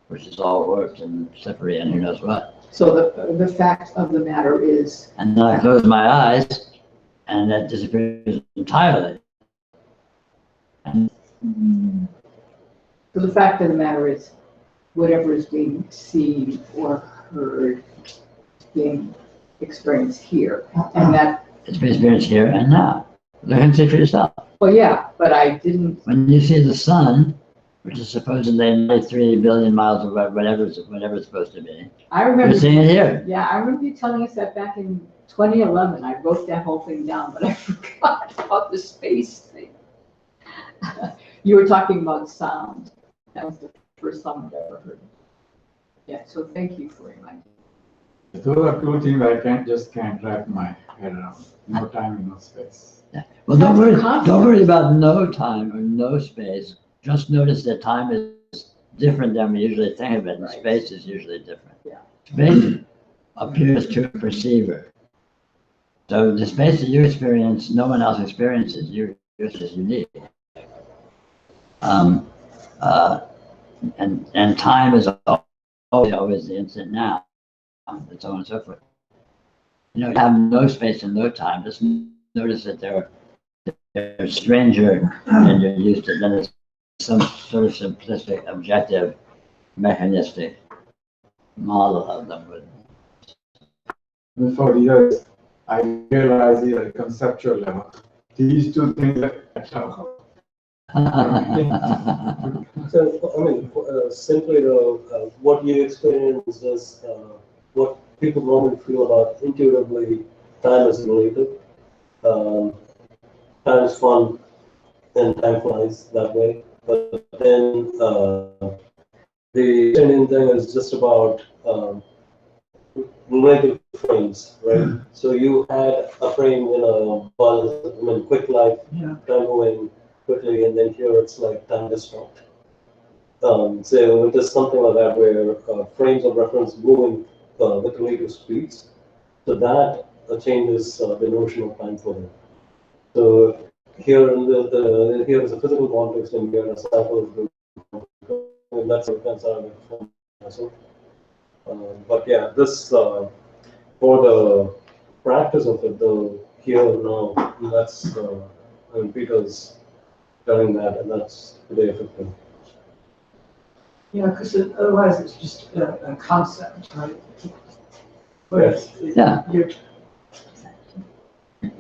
which is all warped and slippery and who knows what. So the fact of the matter is. And then I close my eyes and that disappears entirely. And So the fact of the matter is, whatever is being seen or heard, is being experienced here, and that, it's been experienced here and now. Look and see for yourself. well, yeah, but I didn't, When you see the sun, which is supposedly 93 billion miles away, whatever it's supposed to be, I you're remember, seeing it here. yeah, I remember you telling us that back in 2011. I wrote that whole thing down, but I forgot about the space thing. You were talking about sound. That was the first song I'd ever heard. Yeah, so thank you for reminding me. Those are two things I can't wrap my head around. No time and no space. Well, don't worry about no time or no space. Just notice that time is different than we usually think of it, and Right. space is usually different. Yeah. Space appears to a perceiver. So the space that you experience, no one else experiences. Yours is unique. And time is always the instant now, and so on and so forth. You have no space and no time. Just notice that they're stranger than you're used to. Then it's some sort of simplistic, objective, mechanistic model of them. Before years, I realized at a conceptual level, these two things are So, I mean, simply what you experience is what people normally feel about intuitively. Time is related. Time is fun, and time flies that way. But then the trending thing is just about relative frames, right? So you had a frame in a buzz, I mean, quick life, time moving quickly, and then here it's like time disrupt. So it is something like that where frames of reference moving with relative speeds. So that changes the notion of time for them. So here in here is a physical context, and here is a cycle, and that's what comes out of myself. But yeah, this for the practice of it, the here and now, that's I mean, Peter's telling that, and that's very effective. Yeah, because otherwise it's just a concept, right? Yes. Yeah.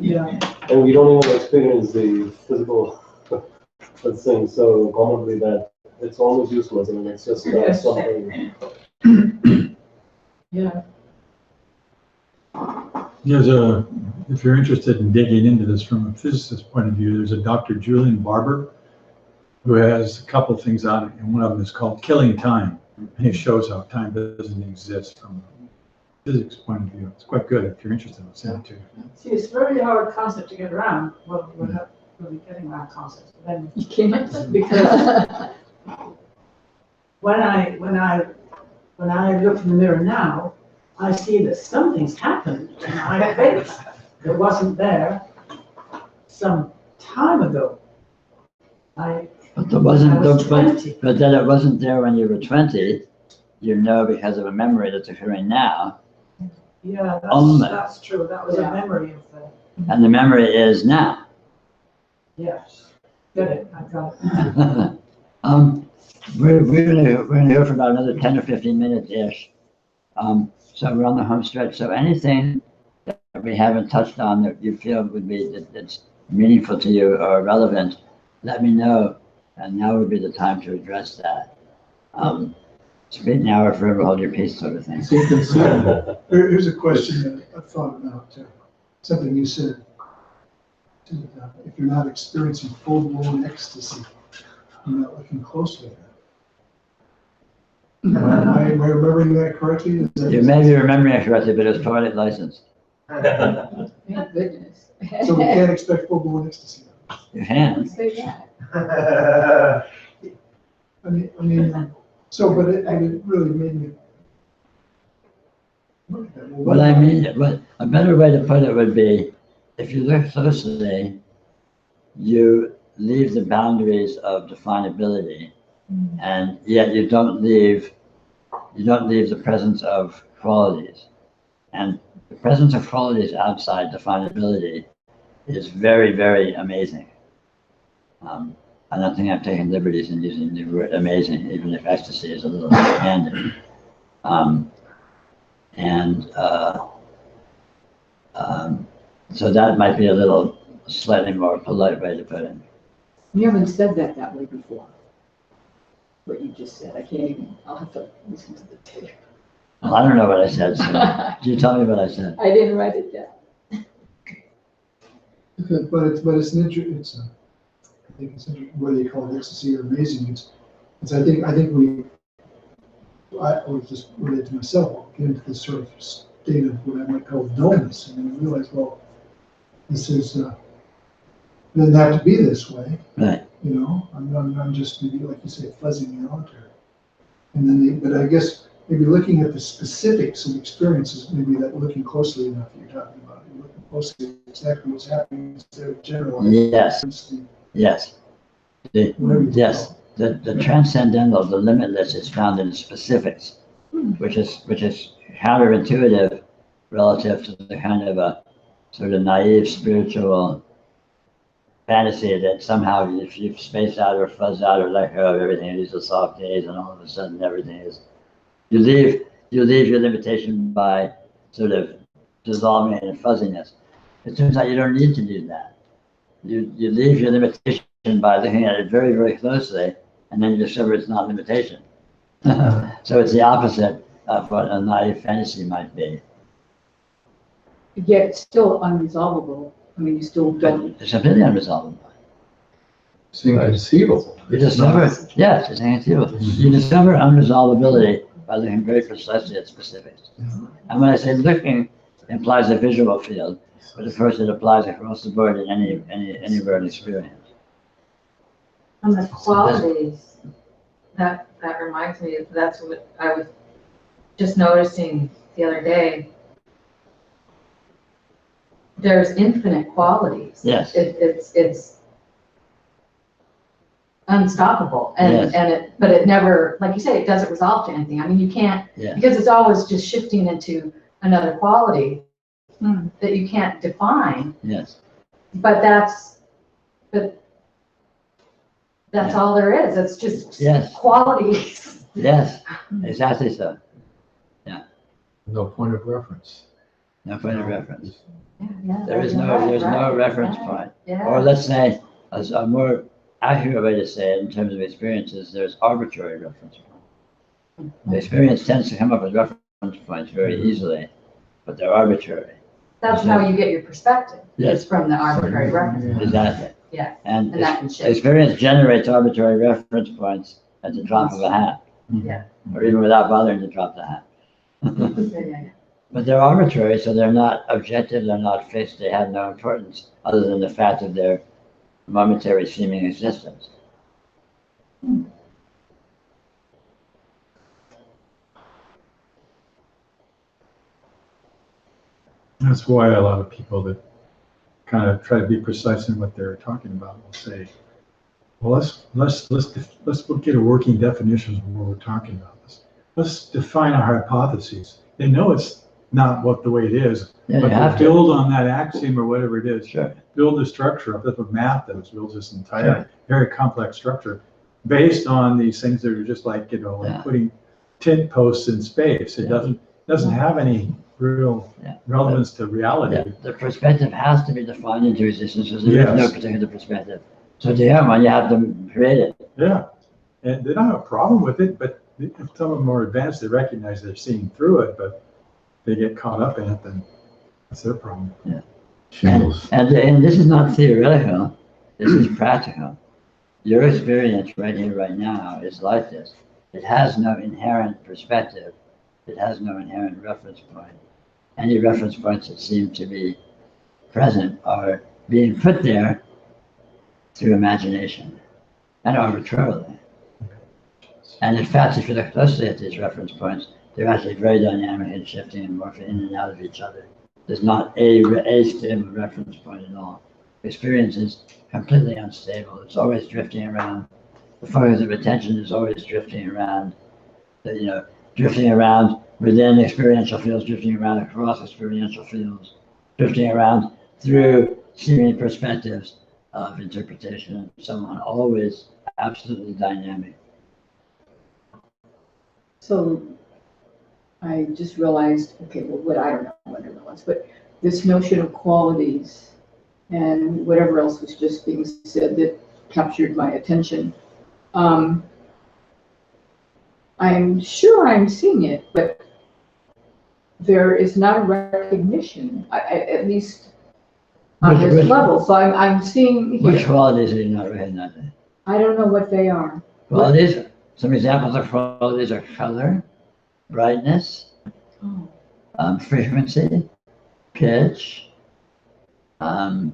Yeah, And we don't even experience the physical thing, so commonly that it's almost useless. I mean, it's just Yes. something. yeah. If you're interested in digging into this from a physicist's point of view, there's a Dr. Julian Barber who has a couple of things on it, and one of them is called Killing Time. And he shows how time doesn't exist from a physics point of view. It's quite good. If you're interested, I'll send it to you. See, it's a very hard concept to get around. Well, we're not really getting around concepts, but then You can't. because when I look in the mirror now, I see that something's happened in my face that wasn't there some time ago. But there wasn't, I was 20. but then it wasn't there when you were 20. You know, because of a memory that's occurring now, Yeah, Only. that's true. That was a memory of the, and the memory is now. yes. Get it, I got it. We're gonna go for about another 10 or 15 minutes-ish. So we're on the home stretch. So anything that we haven't touched on that you feel would be, that's meaningful to you or relevant, let me know. And now would be the time to address that. Speak now or forever hold your peace, sort of thing. So you can see, here's a question that I thought about, something you said. If you're not experiencing full-blown ecstasy, you're not looking closely at it. Am I remembering that correctly? You may be remembering it correctly, but it's toilet licensed. Thank goodness. So we can't expect full-blown ecstasy. You can. Say that. I mean, so, but it really made me. Look at that. What I mean, but a better way to put it would be, if you look closely, you leave the boundaries of definability, and yet you don't leave the presence of qualities. And the presence of qualities outside definability is very, very amazing. I don't think I'm taking liberties in using the word amazing, even if ecstasy is a little heavy-handed. So that might be a little slightly more polite way to put it. You haven't said that way before. What you just said, I can't even, I'll have to listen to the tape. Well, I don't know what I said, so you tell me what I said. I didn't write it down. But it's an it's I think it's whether you call it ecstasy or amazing. I was just related to myself, get into this sort of state of what I might call dullness, and then I realized, well, this is doesn't have to be this way. Right. You know, I'm just maybe, like you say, fuzzing out, and then but I guess maybe looking at the specifics of experiences, maybe that looking closely enough that you're talking about, you're looking closely at exactly what's happening instead of general. Yes. Yes. Yes. The transcendental, the limitless is found in the specifics, which is counterintuitive relative to the kind of a sort of naive spiritual fantasy that somehow if you space out or fuzz out or let go of everything, these are soft days, and all of a sudden everything is, you leave your limitation by sort of dissolving in fuzziness. It turns out you don't need to do that. You leave your limitation by looking at it very, very closely, and then you discover it's not limitation. So it's the opposite of what a naive fantasy might be. Yet it's still unresolvable. I mean, you still don't. It's completely unresolvable. It's inconceivable. You discover, yes, it's inconceivable. You discover unresolvability by looking very precisely at specifics. And when I say looking, it implies a visual field, but of course it applies across the board in any world experience. And the qualities, that reminds me, that's what I was just noticing the other day. There's infinite qualities. Yes. It's unstoppable, Yes. but it never, like you say, it doesn't resolve to anything. I mean, you can't, Yes. because it's always just shifting into another quality that you can't define. Yes. But that's Yeah. all there is. It's just Yes. qualities. Yes, exactly so. No point of reference. No point of reference. Yeah, There's right, no right, reference right. point. Yeah. Or let's say, a more accurate way to say it in terms of experiences, there's arbitrary reference point. The experience tends to come up with reference points very easily, but they're arbitrary. That's how you get your perspective. Yes. It's from the arbitrary reference. Exactly. Yeah. And And that can shift. experience generates arbitrary reference points at the drop of a hat. Yeah. Or even without bothering to drop the hat. Yeah. But they're arbitrary, so they're not objective, they're not fixed, they have no importance other than the fact of their momentary seeming existence. That's why a lot of people that kind of try to be precise in what they're talking about will say, well, let's get a working definition of what we're talking about. Let's define our hypotheses. They know it's not the way it is, Yeah, but you have to to. build on that axiom or whatever it is. Sure. Build the structure up. That's what math does. Builds this entire very complex structure based on these things that are just like, like putting tent posts in space. It doesn't have any real relevance to reality. The perspective has to be defined into existence, because there is no Yes. particular perspective. So to have one, you have to create it. Yeah, and they don't have a problem with it, but if some of them are advanced, they recognize they're seeing through it, but they get caught up in it, then that's their problem. Yeah. Shingles. And this is not theoretical, this is practical. Your experience right here, right now is like this. It has no inherent perspective. It has no inherent reference point. Any reference points that seem to be present are being put there through imagination and arbitrarily. And in fact, if you look closely at these reference points, they're actually very dynamic and shifting and morphing in and out of each other. There's not a stable reference point at all. Experience is completely unstable. It's always drifting around. The focus of attention is always drifting around. Drifting around within experiential fields, drifting around across experiential fields, drifting around through seeming perspectives of interpretation, and so on, always absolutely dynamic. So I just realized, okay, well, what I don't know what it was, but this notion of qualities and whatever else was just being said that captured my attention. I'm sure I'm seeing it, but there is not a recognition, at least on this level. So I'm seeing here. Which qualities are you not recognizing? I don't know what they are. Qualities, some examples of qualities are color, brightness, frequency, pitch, pain,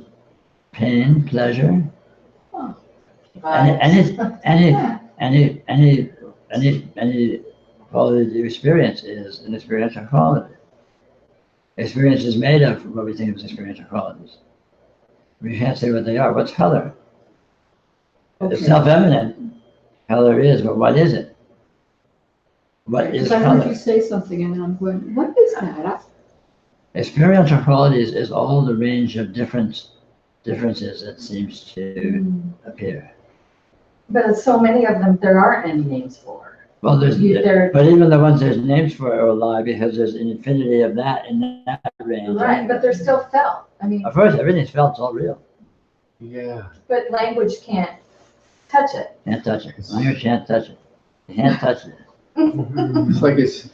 pleasure. Oh. Any quality you experience is an experiential quality. Experience is made of what we think of as experiential qualities. We can't say what they are. What's color? Okay. It's self-evident. Color is, but what is it? What is Because I heard you color? say something and I'm going, what is that? Experiential qualities is all the range of differences that seems to appear. But so many of them, there aren't any names for. Well, They're- but even the ones there's names for are a lie because there's an infinity of that in that range. Right, but they're still felt. I mean, Of course, everything's felt, it's all real. Yeah. but language can't touch it. Can't touch it. Language can't touch it. You can't touch it. It's like it's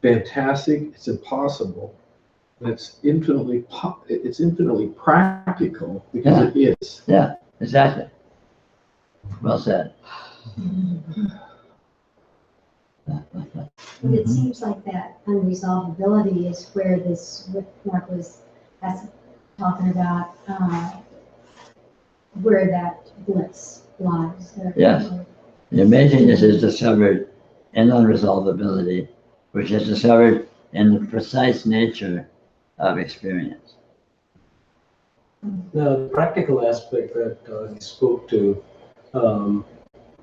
fantastic, it's impossible, and it's infinitely practical because it is. Yeah, exactly. Well said. And it seems like that unresolvability is where this, what Mark was talking about, where that bliss lies. Yes. The amazingness is discovered in unresolvability, which is discovered in the precise nature of experience. The practical aspect that he spoke to,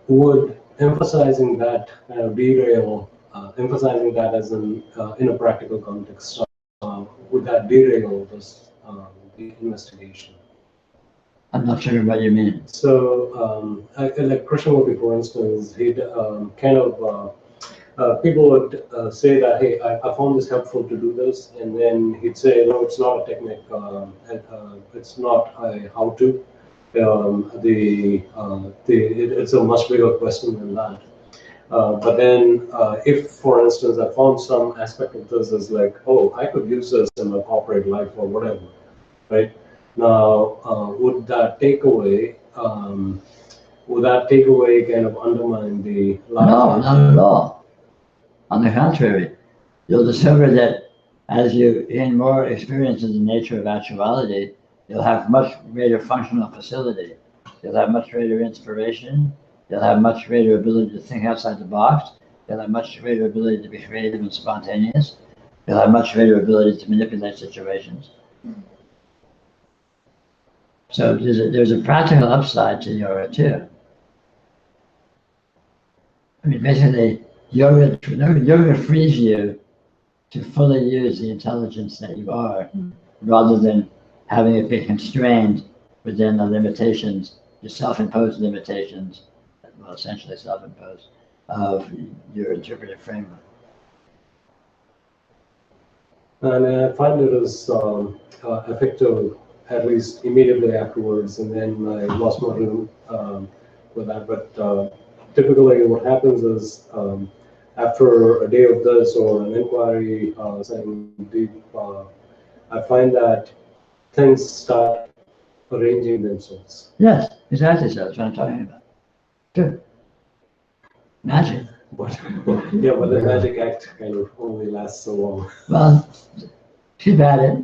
would emphasizing that derail, emphasizing that as in a practical context, would that derail this, the investigation? I'm not sure what you mean. So, like Krishnamurti, for instance, he'd kind of, people would say that, hey, I found this helpful to do this, and then he'd say, no, it's not a technique, it's not a how-to. It's a much bigger question than that. But then, if, for instance, I found some aspect of this as like, oh, I could use this in my corporate life or whatever, right? Now, would that takeaway kind of undermine the life? No, not at all. On the contrary, you'll discover that as you gain more experience in the nature of actuality, you'll have much greater functional facility. You'll have much greater inspiration. You'll have much greater ability to think outside the box. You'll have much greater ability to be creative and spontaneous. You'll have much greater ability to manipulate situations. So there's a practical upside to yoga too. I mean, basically, yoga frees you to fully use the intelligence that you are, rather than having it be constrained within the limitations, the self-imposed limitations, well, essentially self-imposed, of your interpretive framework. And I find it is effective at least immediately afterwards, and then I lost my room with that. But typically what happens is after a day of this or an inquiry saying deep, I find that things start arranging themselves. Yes, exactly so. That's what I'm talking about. Good. Magic. Yeah, but the magic act kind of only lasts so long. Well, keep at it.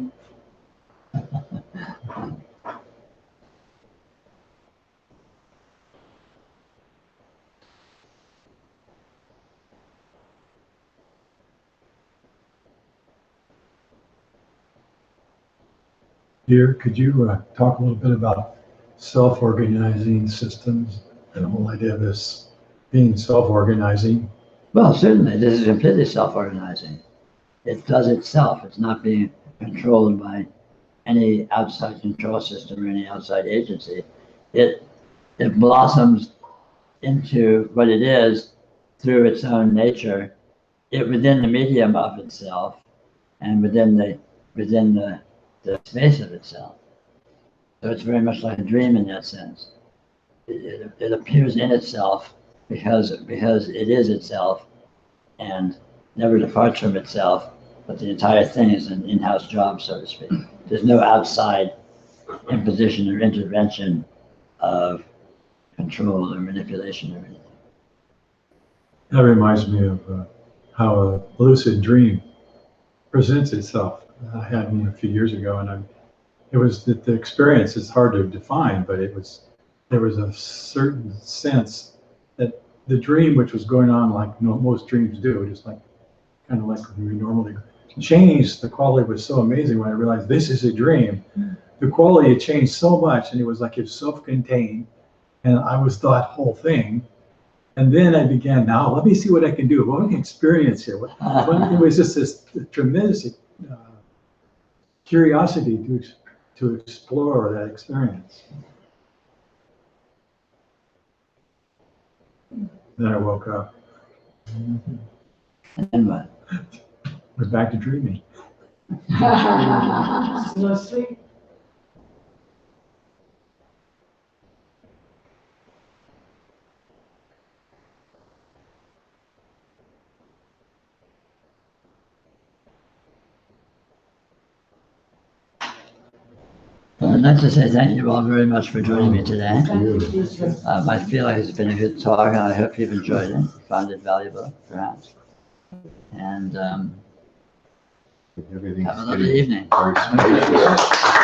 Dear, could you talk a little bit about self-organizing systems and the whole idea of this being self-organizing? Well, certainly, this is completely self-organizing. It does itself. It's not being controlled by any outside control system or any outside agency. It blossoms into what it is through its own nature, within the medium of itself and within the space of itself. So it's very much like a dream in that sense. It appears in itself because it is itself and never departs from itself, but the entire thing is an in-house job, so to speak. There's no outside imposition or intervention of control or manipulation or anything. That reminds me of how a lucid dream presents itself. I had one a few years ago, and it was the experience is hard to define, but there was a certain sense that the dream, which was going on like most dreams do, just like kind of like we normally changed. The quality was so amazing when I realized this is a dream. The quality had changed so much, and it was like it's self-contained, and I was that whole thing. And then I began, now let me see what I can do. What can I experience here? It was just this tremendous curiosity to explore that experience. Then I woke up. And what? We're back to dreaming. Still asleep? Well, I'd like to say thank you all very much for joining me today. Thank you, Jesus. I feel like it's been a good talk, and I hope you've enjoyed it, found it valuable, perhaps. And have a lovely evening. Very spacious.